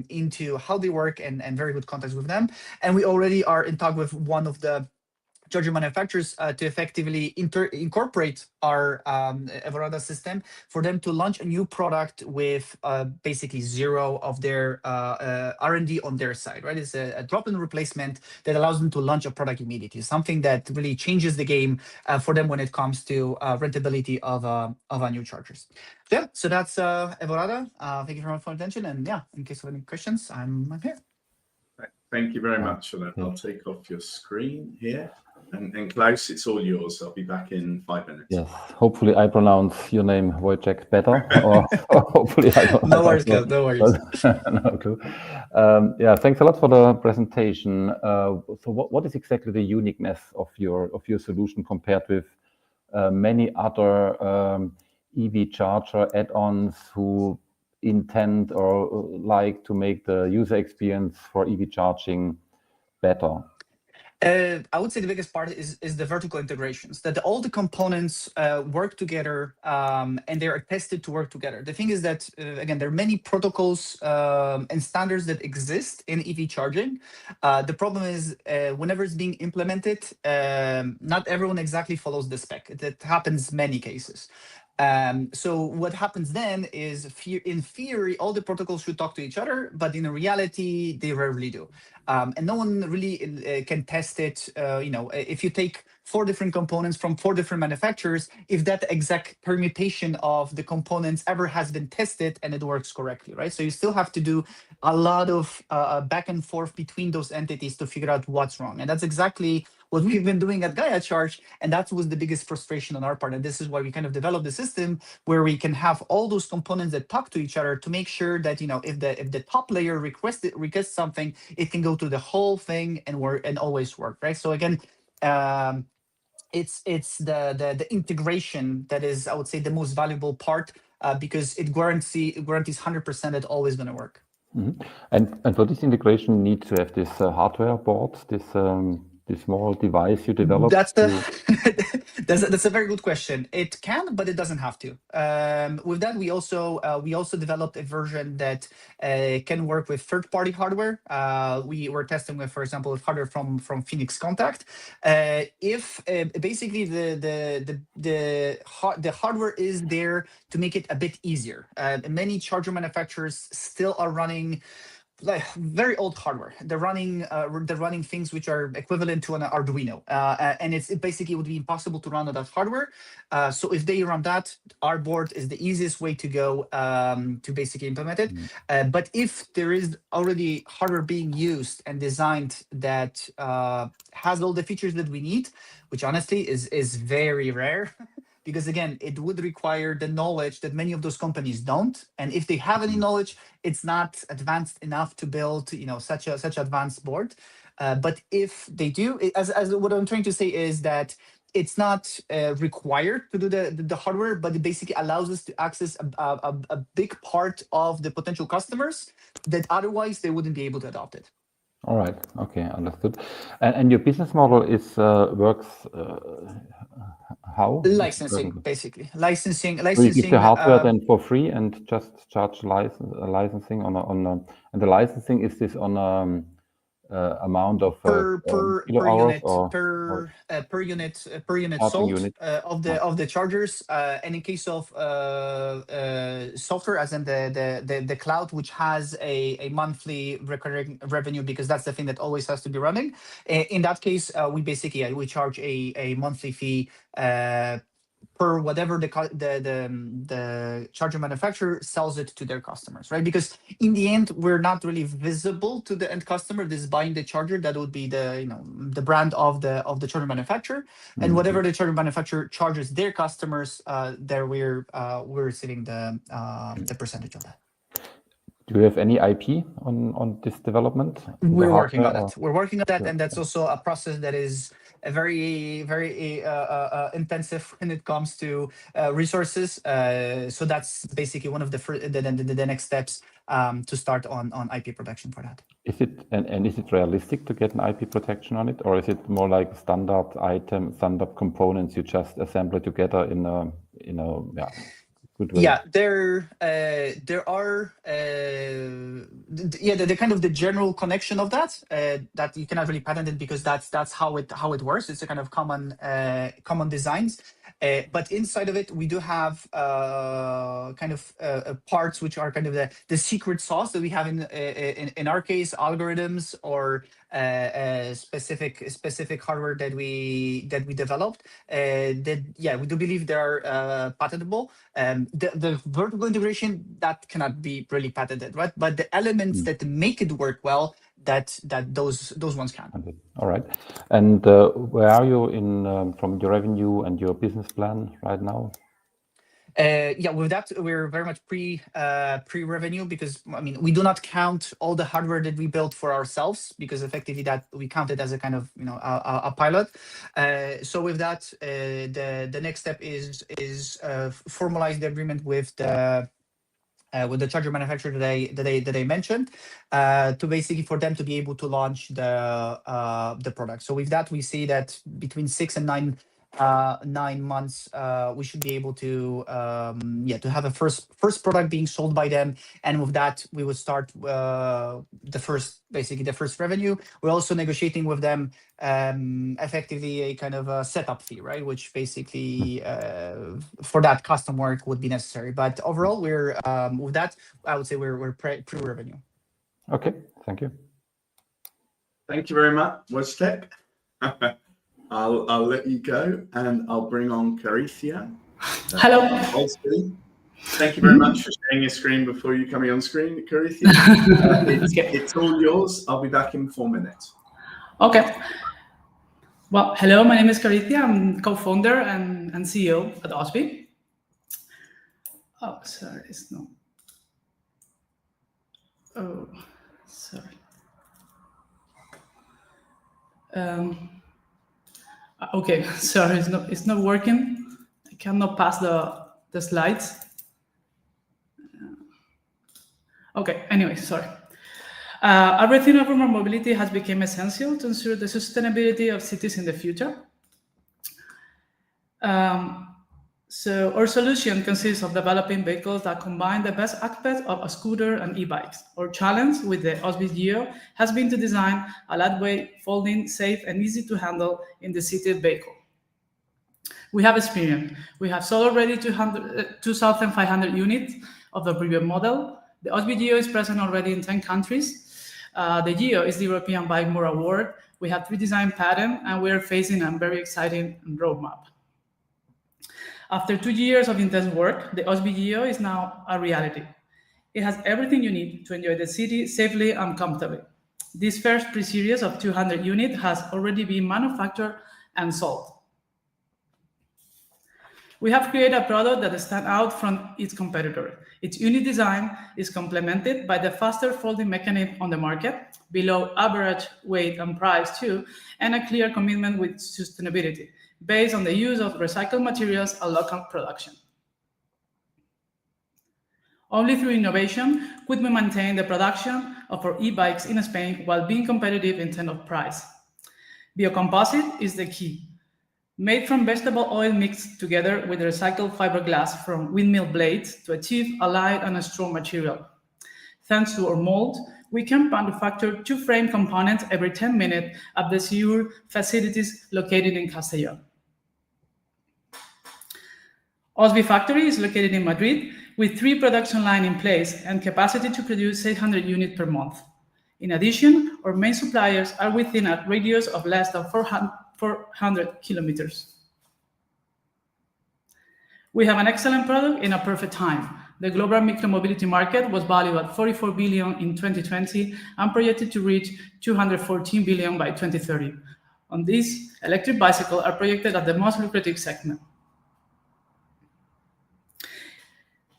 into how they work and very good contacts with them. And we already are in talk with one of the charger manufacturers to effectively incorporate our EVorada system for them to launch a new product with basically zero of their R&D on their side, right? It's a drop-in replacement that allows them to launch a product immediately, something that really changes the game for them when it comes to rentability of new chargers. Yeah, so that's EVorada. Thank you very much for your attention. And yeah, in case of any questions, I'm here. Thank you very much for that. I'll take off your screen here. And Klaus, it's all yours. I'll be back in 5 minutes. Yes, hopefully I pronounce your name Wojtek better, or hopefully I don't. No worries, Klaus, no worries. No clue. Yeah, thanks a lot for the presentation. So what is exactly the uniqueness of your solution compared with many other EV charger add-ons who intend or like to make the user experience for EV charging better? I would say the biggest part is the vertical integrations, that all the components work together and they are tested to work together. The thing is that, again, there are many protocols and standards that exist in EV charging. The problem is whenever it's being implemented, not everyone exactly follows the spec. That happens many cases. So what happens then is, in theory, all the protocols should talk to each other, but in reality, they rarely do. And no one really can test it. If you take 4 different components from 4 different manufacturers, if that exact permutation of the components ever has been tested and it works correctly, right? So you still have to do a lot of back and forth between those entities to figure out what's wrong. And that's exactly what we've been doing at Gaia Charge, and that was the biggest frustration on our part. And this is why we kind of developed the system where we can have all those components that talk to each other to make sure that, if the top layer requests something, it can go through the whole thing and work and always work, right? So again, it's the integration that is, I would say, the most valuable part because it guarantees 100% it's always going to work. Mm-hmm. And for this integration, need to have this hardware board, this small device you developed? That's a very good question. It can, but it doesn't have to. With that, we also developed a version that can work with third-party hardware. We were testing with, for example, with hardware from Phoenix Contact. If basically the hardware is there to make it a bit easier. Many charger manufacturers still are running like very old hardware. They're running things which are equivalent to an Arduino, and it basically would be impossible to run on that hardware. So if they run that, our board is the easiest way to go to basically implement it. But if there is already hardware being used and designed that has all the features that we need, which honestly is very rare. Because again, it would require the knowledge that many of those companies don't, and if they have any knowledge, it's not advanced enough to build, such advanced board. But if they do, as what I'm trying to say is that it's not required to do the hardware, but it basically allows us to access a big part of the potential customers that otherwise they wouldn't be able to adopt it. All right. Okay, understood. And your business model is works how? Licensing, basically. Licensing. So you give the hardware then for free and just charge licensing on and the licensing, is this on amount of per unit per unit sold unit. Of the chargers, and in case of software, as in the cloud, which has a monthly recurring revenue, because that's the thing that always has to be running. In that case, we basically we charge a monthly fee per whatever the charger manufacturer sells it to their customers, right? Because in the end, we're not really visible to the end customer. This is buying the charger. That would be the brand of the charger manufacturer, and whatever the charger manufacturer charges their customers, there we're receiving the percentage of that. Do you have any IP on this development? We're working on it. We're working on that, and that's also a process that is very, very intensive when it comes to resources. So that's basically one of the next steps to start on IP protection for that. Is it and is it realistic to get an IP protection on it, or is it more like standard item, standard components you just assemble together in a good way? Yeah, there are the kind of the general connection of that that you cannot really patent it, because that's how it works. It's a kind of common designs. But inside of it, we do have kind of parts which are kind of the secret sauce that we have in our case, algorithms or specific hardware that we developed. We do believe they are patentable. The vertical integration, that cannot be really patented, right? But the elements that make it work well, that those ones can. All right. And where are you in from your revenue and your business plan right now? With that, we're very much pre-revenue, because we do not count all the hardware that we built for ourselves, because effectively that we count it as a kind of a pilot. So with that, the next step is formalize the agreement with the charger manufacturer that I mentioned, to basically for them to be able to launch the product. So with that, we see that between 6 and 9 months, we should be able to have a first product being sold by them, and with that we would start the first revenue. We're also negotiating with them effectively a kind of a setup fee, right, which basically for that custom work would be necessary. But overall, we're with that, I would say we're pre-revenue. Okay, thank you. Thank you very much, Wojtek. I'll let you go, and I'll bring on Caricia. Hello. Thank you very much for sharing your screen before you coming on screen, Caricia. It's all yours. I'll be back in 4 minutes. Okay. Well, hello, my name is Caricia. I'm co-founder and CEO at Ossby. Oh, sorry, it's not. Oh, sorry. Okay, sorry, it's not working. I cannot pass the slides. Okay, anyway, sorry. Everything over mobility has become essential to ensure the sustainability of cities in the future. So our solution consists of developing vehicles that combine the best aspects of a scooter and e-bikes. Our challenge with the Ossby Geo has been to design a lightweight, folding, safe, and easy to handle in the city vehicle. We have experience. We have sold already 2,500 units of the previous model. The Ossby Geo is present already in 10 countries. The Geo is the European Bike More Award. We have 3 design patents, and we are facing a very exciting roadmap. After 2 years of intense work, the Ossby Geo is now a reality. It has everything you need to enjoy the city safely and comfortably. This first pre-series of 200 units has already been manufactured and sold. We have created a product that stands out from its competitor. Its unique design is complemented by the faster folding mechanism on the market, below average weight and price too, and a clear commitment with sustainability, based on the use of recycled materials and local production. Only through innovation could we maintain the production of our e-bikes in Spain while being competitive in terms of price. Biocomposite is the key. Made from vegetable oil mixed together with recycled fiberglass from windmill blades to achieve a light and a strong material. Thanks to our mold, we can manufacture 2 frame components every 10 minutes at the SEUR facilities located in Castellón. Ossby factory is located in Madrid with 3 production lines in place and capacity to produce 800 units per month. In addition, our main suppliers are within a radius of less than 400 kilometers. We have an excellent product in a perfect time. The global micromobility market was valued at 44 billion in 2020 and projected to reach 214 billion by 2030. On this, electric bicycles are projected at the most lucrative segment.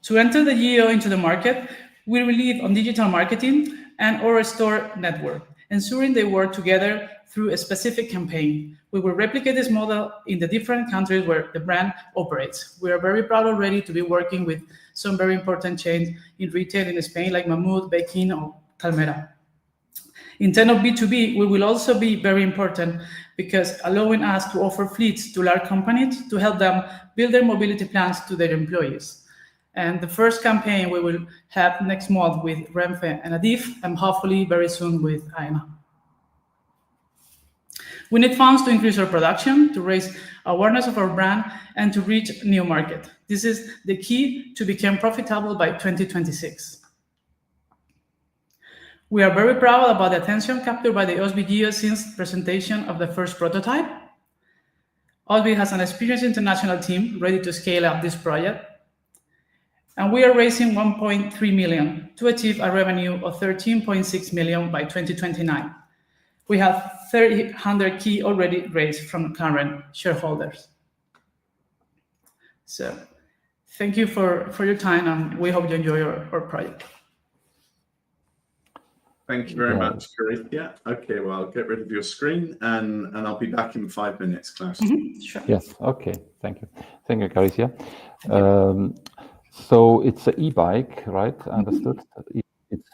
To enter the Geo into the market, we rely on digital marketing and our store network, ensuring they work together through a specific campaign. We will replicate this model in the different countries where the brand operates. We are very proud already to be working with some very important chains in retail in Spain, like Mammut, Beijing, or Calmera. In terms of B2B, we will also be very important because allowing us to offer fleets to large companies to help them build their mobility plans to their employees. And the first campaign we will have next month with Renfe and EDIH, and hopefully very soon with AENA. We need funds to increase our production, to raise awareness of our brand, and to reach new market. This is the key to become profitable by 2026. We are very proud about the attention captured by the Ossby Geo since presentation of the first prototype. Ossby has an experienced international team ready to scale up this project. And we are raising 1.3 million to achieve a revenue of 13.6 million by 2029. We have 300 key already raised from current shareholders. So thank you for your time, and we hope you enjoy our project. Thank you very much, Caricia. Okay, well, I'll get rid of your screen and I'll be back in 5 minutes, Klaus. Sure. Yes, okay, thank you. Thank you, Caricia. So it's an e-bike, right? Understood.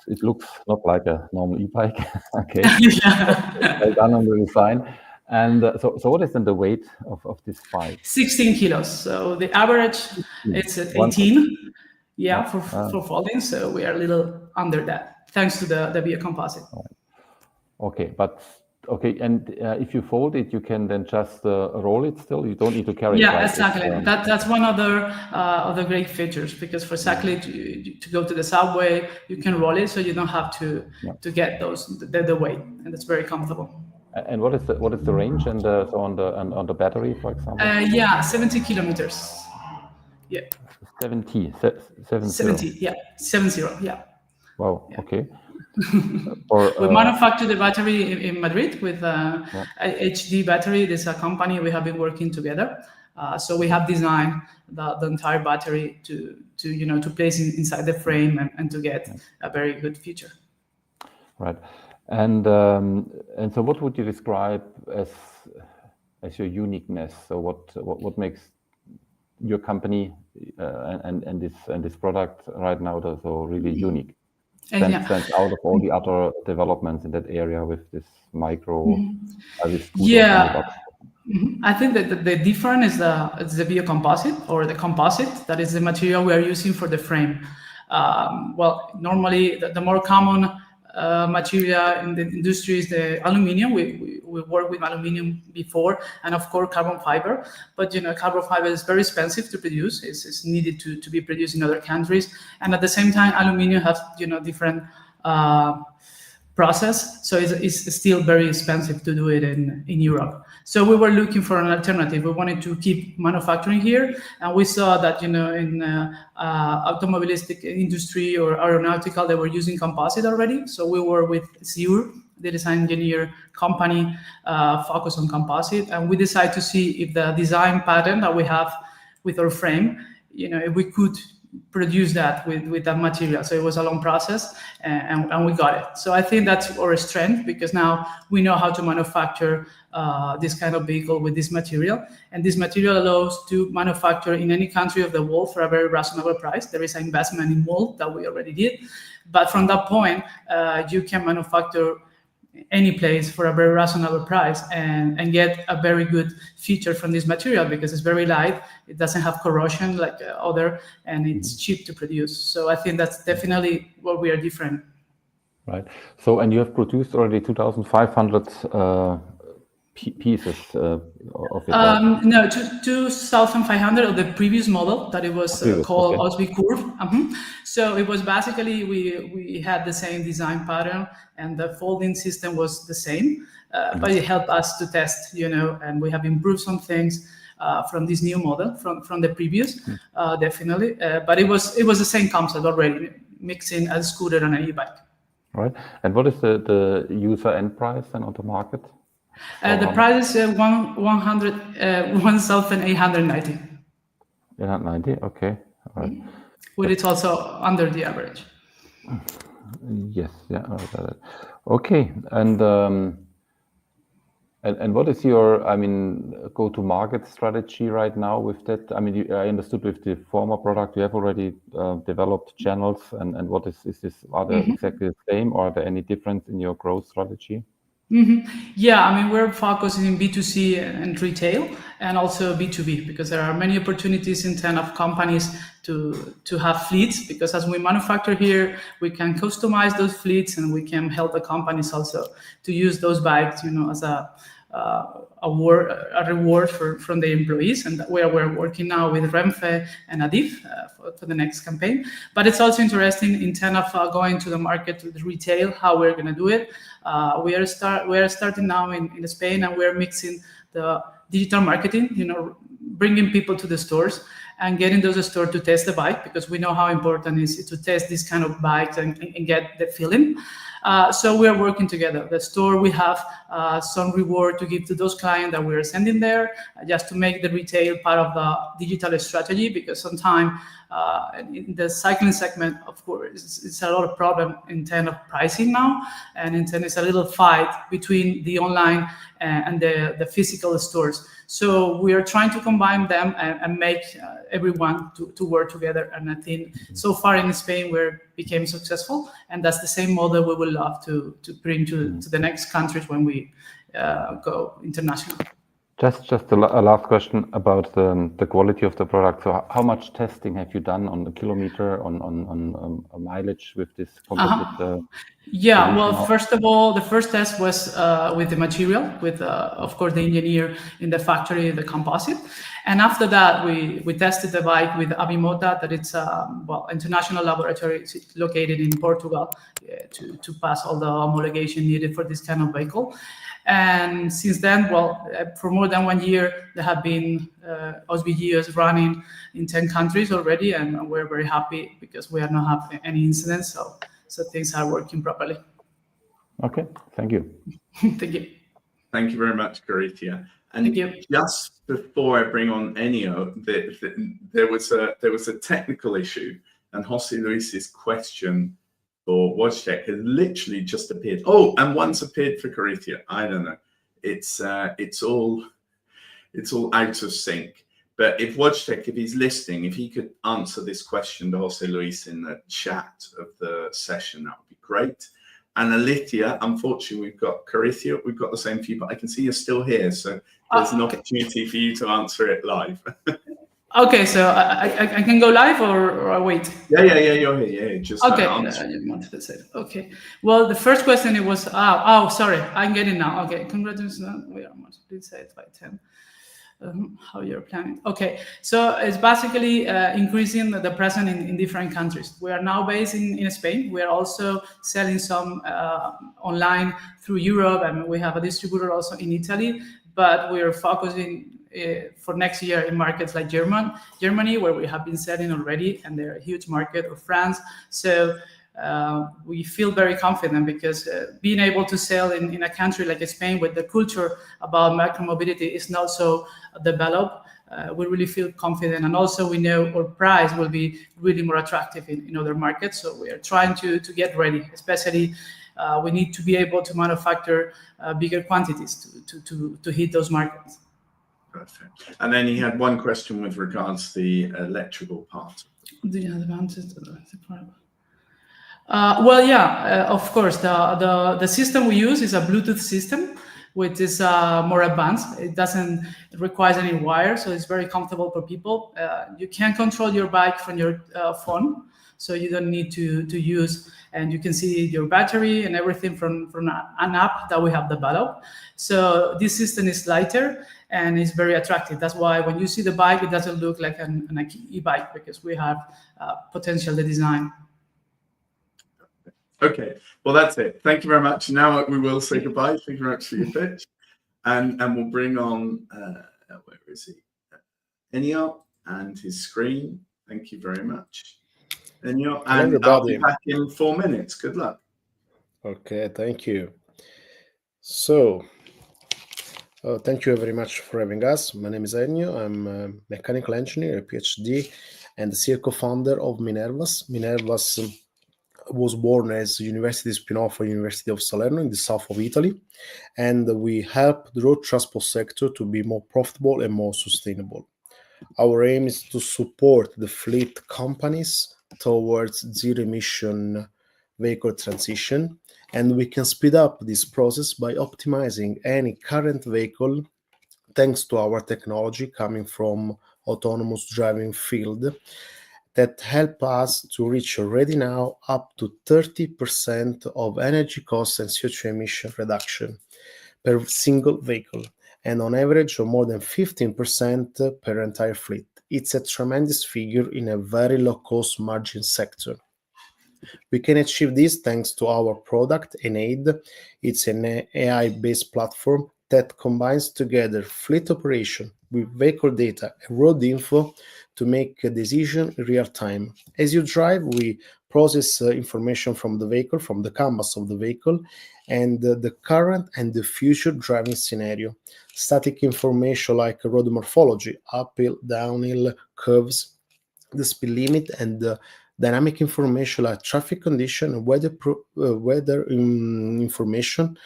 It looks not like a normal e-bike. Okay. Well done on the design. And so what is then the weight of this bike? 16 kilos. So the average it's at 18. Yeah, for folding. So we are a little under that, thanks to the biocomposite. Okay, okay, and if you fold it, you can then just roll it still? You don't need to carry it. Yeah, right? exactly. That's one of the great features, because for exactly to go to the subway, you can roll it, so you don't have to get the weight, and it's very comfortable. And what is the range and so on the battery, for example? 70 kilometers. Yeah. 70. 70. Yeah. 70. Yeah. Wow. Yeah. Okay. We manufacture the battery in Madrid with HD Battery. This is a company we have been working together. So we have designed the entire battery to place inside the frame and to get a very good feature. Right. And so what would you describe as your uniqueness? So what makes your company and this product right now so really unique? Stands out of all the other developments in that area with this micro. I think that the difference is the biocomposite, or the composite. That is the material we are using for the frame. Well, normally the more common material in the industry is the aluminium. We worked with aluminium before, and of course carbon fiber. But carbon fiber is very expensive to produce. It's needed to be produced in other countries, and at the same time, aluminium has different process, so it's still very expensive to do it in Europe. So we were looking for an alternative. We wanted to keep manufacturing here, and we saw that in automobilistic industry or aeronautical, they were using composite already. So we were with Siur, the design engineer company, focused on composite, and we decided to see if the design pattern that we have with our frame, if we could produce that with that material. So it was a long process, and we got it. So I think that's our strength, because now we know how to manufacture this kind of vehicle with this material, and this material allows to manufacture in any country of the world for a very reasonable price. There is an investment in mold that we already did, but from that point, you can manufacture any place for a very reasonable price and get a very good feature from this material, because it's very light, it doesn't have corrosion like other, and it's cheap to produce. So I think that's definitely where we are different. Right. So, and you have produced already 2,500 pieces of it? No, 2,500 of the previous model that it was called Ossby Curve. So it was basically, we had the same design pattern, and the folding system was the same, but it helped us to test, and we have improved some things from this new model from the previous, definitely. But it was the same concept already, mixing a scooter and an e-bike. Right. And what is the user end price then on the market? The price is 1,890. 890, okay. All right. But it's also under the average. Yes, yeah. Okay, and what is your, go-to-market strategy right now with that? I mean, I understood with the former product you have already developed channels, and what is this? Are they exactly the same, or are there any difference in your growth strategy? Yeah, I mean, we're focusing in B2C and retail, and also B2B, because there are many opportunities in terms of companies to have fleets, because as we manufacture here, we can customize those fleets, and we can help the companies also to use those bikes, as a reward from the employees, and where we're working now with Renfe and EDIH for the next campaign. But it's also interesting in terms of going to the market, to the retail, how we're going to do it. We are starting now in Spain, and we're mixing the digital marketing, bringing people to the stores and getting those stores to test the bike, because we know how important it is to test this kind of bikes and get the feeling. So we are working together. The store, we have some reward to give to those clients that we are sending there, just to make the retail part of the digital strategy, because sometimes in the cycling segment, of course, it's a lot of problem in terms of pricing now, and in terms it's a little fight between the online and the physical stores. So we are trying to combine them and make everyone to work together. And I think so far in Spain we became successful, and that's the same model we would love to bring to the next countries when we go international. Just a last question about the quality of the product. So how much testing have you done on the kilometer, on mileage with this composite? Yeah, well, first of all, the first test was with the material, with, of course, the engineer in the factory, the composite. And after that, we tested the bike with Avimota, that it's international laboratory. It's located in Portugal to pass all the homologation needed for this kind of vehicle. And since then, for more than 1 year, there have been Ossby Geos running in 10 countries already, and we're very happy because we have not had any incidents, so things are working properly. Okay, thank you. Thank you. Thank you very much, Caricia. And Thank you. Just before I bring on Ennio, there was a technical issue, and José Luis's question for Wojtek has literally just appeared. Oh, and one's appeared for Caricia. I don't know. It's all out of sync. But if Wojtek, if he's listening, if he could answer this question to José Luis in the chat of the session, that would be great. And Alicia, unfortunately, we've got Caricia, we've got the same for you, but I can see you're still here, so there's an opportunity for you to answer it live. Okay, so I can go live or wait? Yeah, you're here. Yeah, just okay. Okay. Well, the first question it was. Oh, sorry, I'm getting now. Okay, congratulations. We are multiplied by 10. how you're planning. Okay, so it's basically increasing the presence in different countries. We are now based in Spain. We are also selling some online through Europe, and we have a distributor also in Italy, but we are focusing for next year in markets like Germany, where we have been selling already, and they're a huge market, or France. So we feel very confident because being able to sell in a country like Spain, with the culture about micromobility is not so developed, we really feel confident. And also we know our price will be really more attractive in other markets. So we are trying to get ready, especially we need to be able to manufacture bigger quantities to hit those markets. Perfect. And then he had one question with regards to the electrical part. The advantage of the part. Well, yeah, of course. The system we use is a Bluetooth system, which is more advanced. It doesn't require any wire, so it's very comfortable for people. You can control your bike from your phone, so you don't need to use, and you can see your battery and everything from an app that we have developed. So this system is lighter and it's very attractive. That's why when you see the bike, it doesn't look like an e-bike, because we have potential the design. Okay, well, that's it. Thank you very much. Now we will say goodbye. Thank you very much for your pitch. And we'll bring on, where is he? Ennio and his screen. Thank you very much, Ennio. And I'll be back in 4 minutes. Good luck. Okay, thank you. So, thank you very much for having us. My name is Ennio. I'm a mechanical engineer, a PhD, and the CEO co-founder of MinervaS. MinervaS was born as a university spin-off for University of Salerno in the south of Italy, and we help the road transport sector to be more profitable and more sustainable. Our aim is to support the fleet companies towards zero-emission vehicle transition, and we can speed up this process by optimizing any current vehicle thanks to our technology coming from autonomous driving field that help us to reach already now up to 30% of energy costs and CO2 emission reduction per single vehicle, and on average of more than 15% per entire fleet. It's a tremendous figure in a very low-cost margin sector. We can achieve this thanks to our product, Enaid. It's an AI-based platform that combines together fleet operation with vehicle data and road info to make a decision in real time. As you drive, we process information from the vehicle, from the canvas of the vehicle, and the current and the future driving scenario. Static information like road morphology, uphill, downhill, curves, the speed limit, and dynamic information like traffic condition, weather information,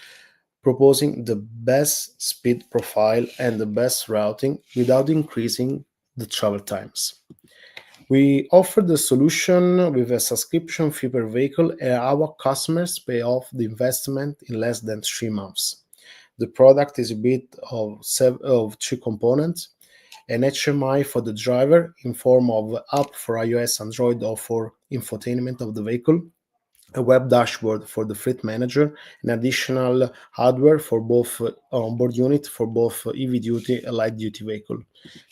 proposing the best speed profile and the best routing without increasing the travel times. We offer the solution with a subscription fee per vehicle, and our customers pay off the investment in less than 3 months. The product is a bit of 2 components: an HMI for the driver in form of app for iOS, Android, or for infotainment of the vehicle, a web dashboard for the fleet manager, an additional hardware for both onboard unit for both heavy duty and light duty vehicle.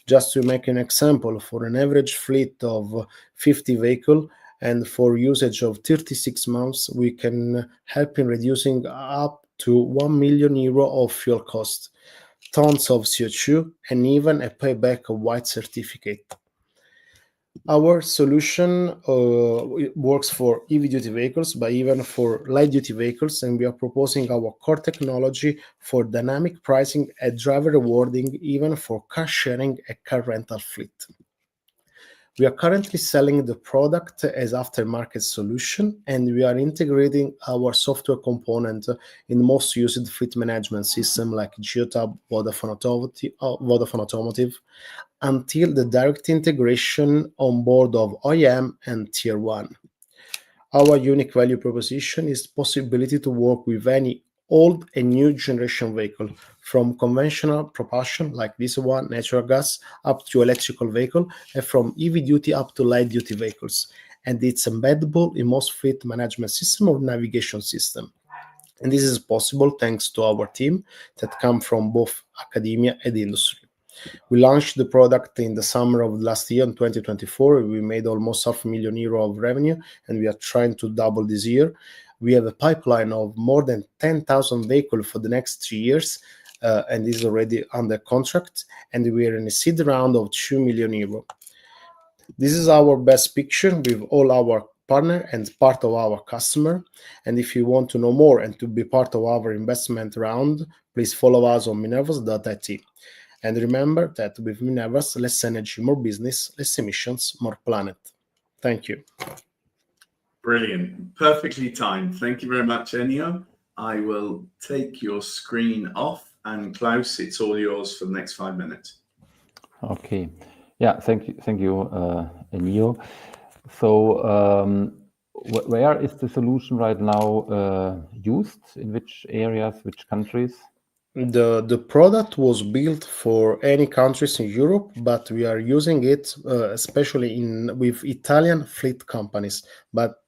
Just to make an example, for an average fleet of 50 vehicle and for usage of 36 months, we can help in reducing up to €1 million of fuel cost, tons of CO2, and even a payback of white certificate. Our solution works for heavy-duty vehicles, but even for light-duty vehicles, and we are proposing our core technology for dynamic pricing and driver rewarding, even for car sharing and car rental fleet. We are currently selling the product as aftermarket solution, and we are integrating our software component in most used fleet management system like Geotab, Vodafone Automotive, until the direct integration on board of OEM and Tier 1. Our unique value proposition is the possibility to work with any old and new generation vehicle, from conventional propulsion like this one, natural gas, up to electrical vehicle, and from heavy duty up to light duty vehicles. And it's embeddable in most fleet management system or navigation system. And this is possible thanks to our team that come from both academia and industry. We launched the product in the summer of last year, in 2024. We made almost €500,000 of revenue, and we are trying to double this year. We have a pipeline of more than 10,000 vehicles for the next 3 years, and is already under contract, and we are in a seed round of €2 million. This is our best picture with all our partner and part of our customer. And if you want to know more and to be part of our investment round, please follow us on minervas.it. And remember that with MinervaS, less energy, more business, less emissions, more planet. Thank you. Brilliant. Perfectly timed. Thank you very much, Ennio. I will take your screen off, and Klaus, it's all yours for the next 5 minutes. Okay. Yeah, thank you, Ennio. So, where is the solution right now used? In which areas, which countries? The product was built for any countries in Europe, but we are using it especially with Italian fleet companies. But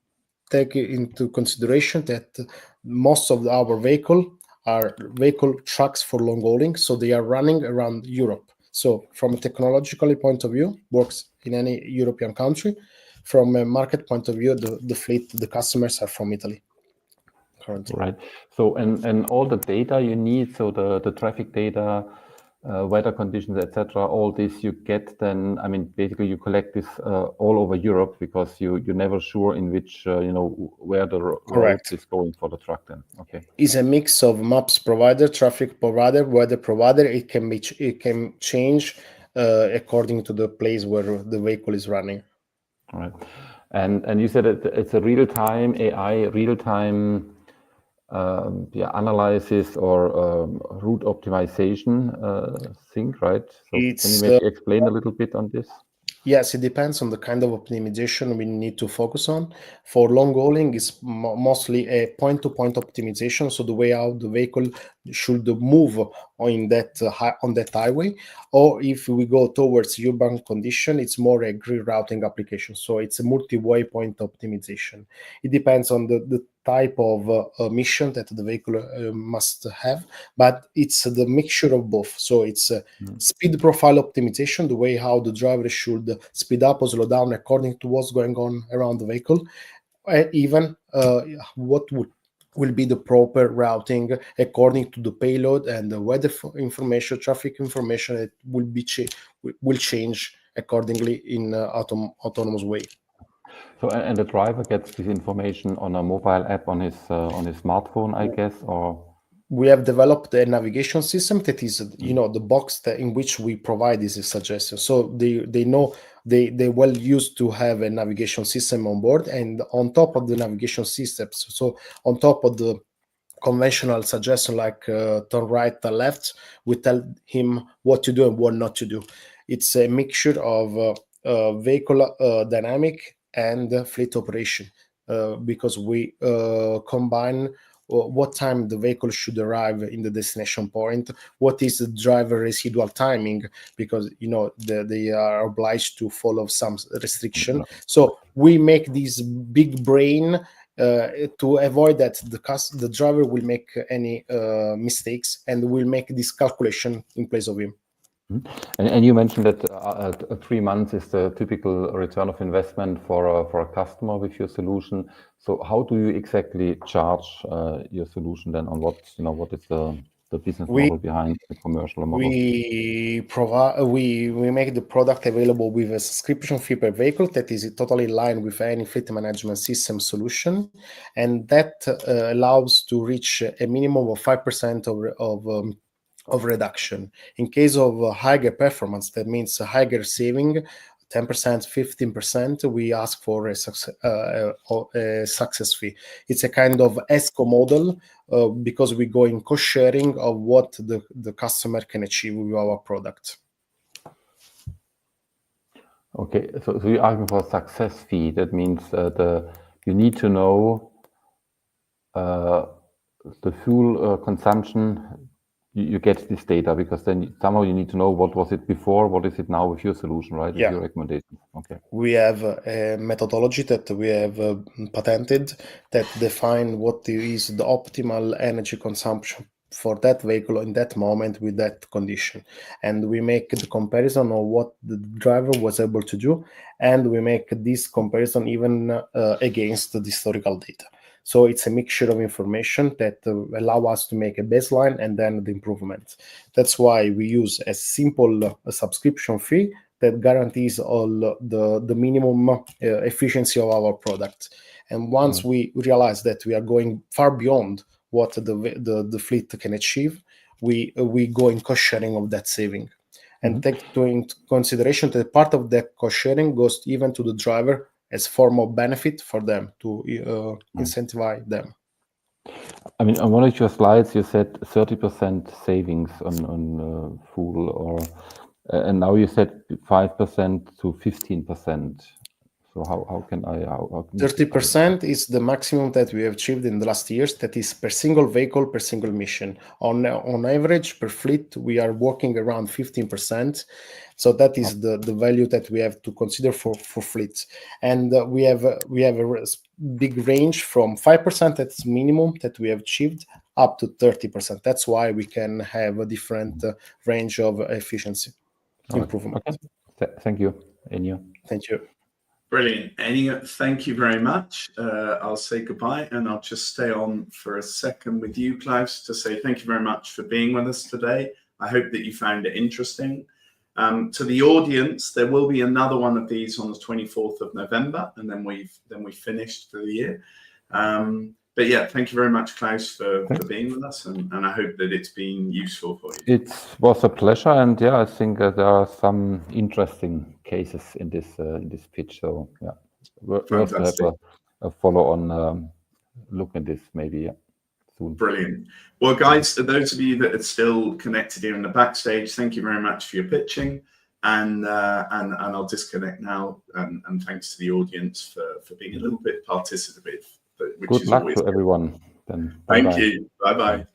take into consideration that most of our vehicle are vehicle trucks for long hauling, so they are running around Europe. So from a technological point of view, works in any European country. From a market point of view, the fleet, the customers are from Italy currently. Right. So, and all the data you need, so the traffic data, weather conditions, etc., all this you get then, I mean, basically you collect this all over Europe, because you're never sure in which, where the road is going for the truck then. Okay. Is a mix of maps provider, traffic provider, weather provider. It can change according to the place where the vehicle is running. All right. And you said it's a real-time AI, real-time analysis or route optimization thing, right? So can you maybe explain a little bit on this? Yes, it depends on the kind of optimization we need to focus on. For long hauling, it's mostly a point-to-point optimization, so the way how the vehicle should move on that highway. Or if we go towards urban condition, it's more a grid routing application, so it's a multi-way point optimization. It depends on the type of mission that the vehicle must have, but it's the mixture of both. So it's speed profile optimization, the way how the driver should speed up or slow down according to what's going on around the vehicle, even what will be the proper routing according to the payload and the weather information, traffic information. It will change accordingly in autonomous way. So, and the driver gets this information on a mobile app on his smartphone, I guess, or? We have developed a navigation system that is, the box in which we provide this suggestion. So they know they well used to have a navigation system on board, and on top of the navigation systems, so on top of the conventional suggestion like turn right, turn left, we tell him what to do and what not to do. It's a mixture of vehicle dynamic and fleet operation, because we combine what time the vehicle should arrive in the destination point, what is the driver residual timing, because they are obliged to follow some restriction. So we make this big brain to avoid that the driver will make any mistakes, and will make this calculation in place of him. And you mentioned that 3 months is the typical return of investment for a customer with your solution. So how do you exactly charge your solution then? On what is the business model behind the commercial model? We make the product available with a subscription fee per vehicle that is totally in line with any fleet management system solution, and that allows to reach a minimum of 5% of reduction. In case of higher performance, that means a higher saving, 10%, 15%, we ask for a success fee. It's a kind of ESCO model, because we go in cost sharing of what the customer can achieve with our product. Okay, so you're asking for a success fee. That means you need to know the fuel consumption. You get this data, because then somehow you need to know what was it before, what is it now with your solution, right? With your recommendation. Okay. We have a methodology that we have patented that define what is the optimal energy consumption for that vehicle in that moment with that condition. And we make the comparison of what the driver was able to do, and we make this comparison even against the historical data. So it's a mixture of information that allow us to make a baseline and then the improvement. That's why we use a simple subscription fee that guarantees all the minimum efficiency of our product. And once we realize that we are going far beyond what the fleet can achieve, we go in cost sharing of that saving. And take into consideration that part of that cost sharing goes even to the driver as form of benefit for them to incentivize them. I mean, on one of your slides, you said 30% savings on fuel, or and now you said 5% to 15%. So how can I? How can 30% is the maximum that we have achieved in the last years. That is per single vehicle, per single mission. On average, per fleet, we are working around 15%. So that is the value that we have to consider for fleets. And we have a big range from 5%, that's minimum that we have achieved, up to 30%. That's why we can have a different range of efficiency improvement. Okay. Thank you, Ennio. Thank you. Brilliant. Ennio, thank you very much. I'll say goodbye, and I'll just stay on for a second with you, Klaus, to say thank you very much for being with us today. I hope that you found it interesting. To the audience, there will be another one of these on the 24th of November, and then we've finished for the year. But yeah, thank you very much, Klaus, for being with us, and I hope that it's been useful for you. It was a pleasure, and yeah, I think there are some interesting cases in this pitch. So yeah, worth to have a follow-on look at this maybe soon. Brilliant. Well, guys, to those of you that are still connected here in the backstage, thank you very much for your pitching, and I'll disconnect now. And thanks to the audience for being a little bit participative. Good luck to everyone. Then thank you. Bye bye.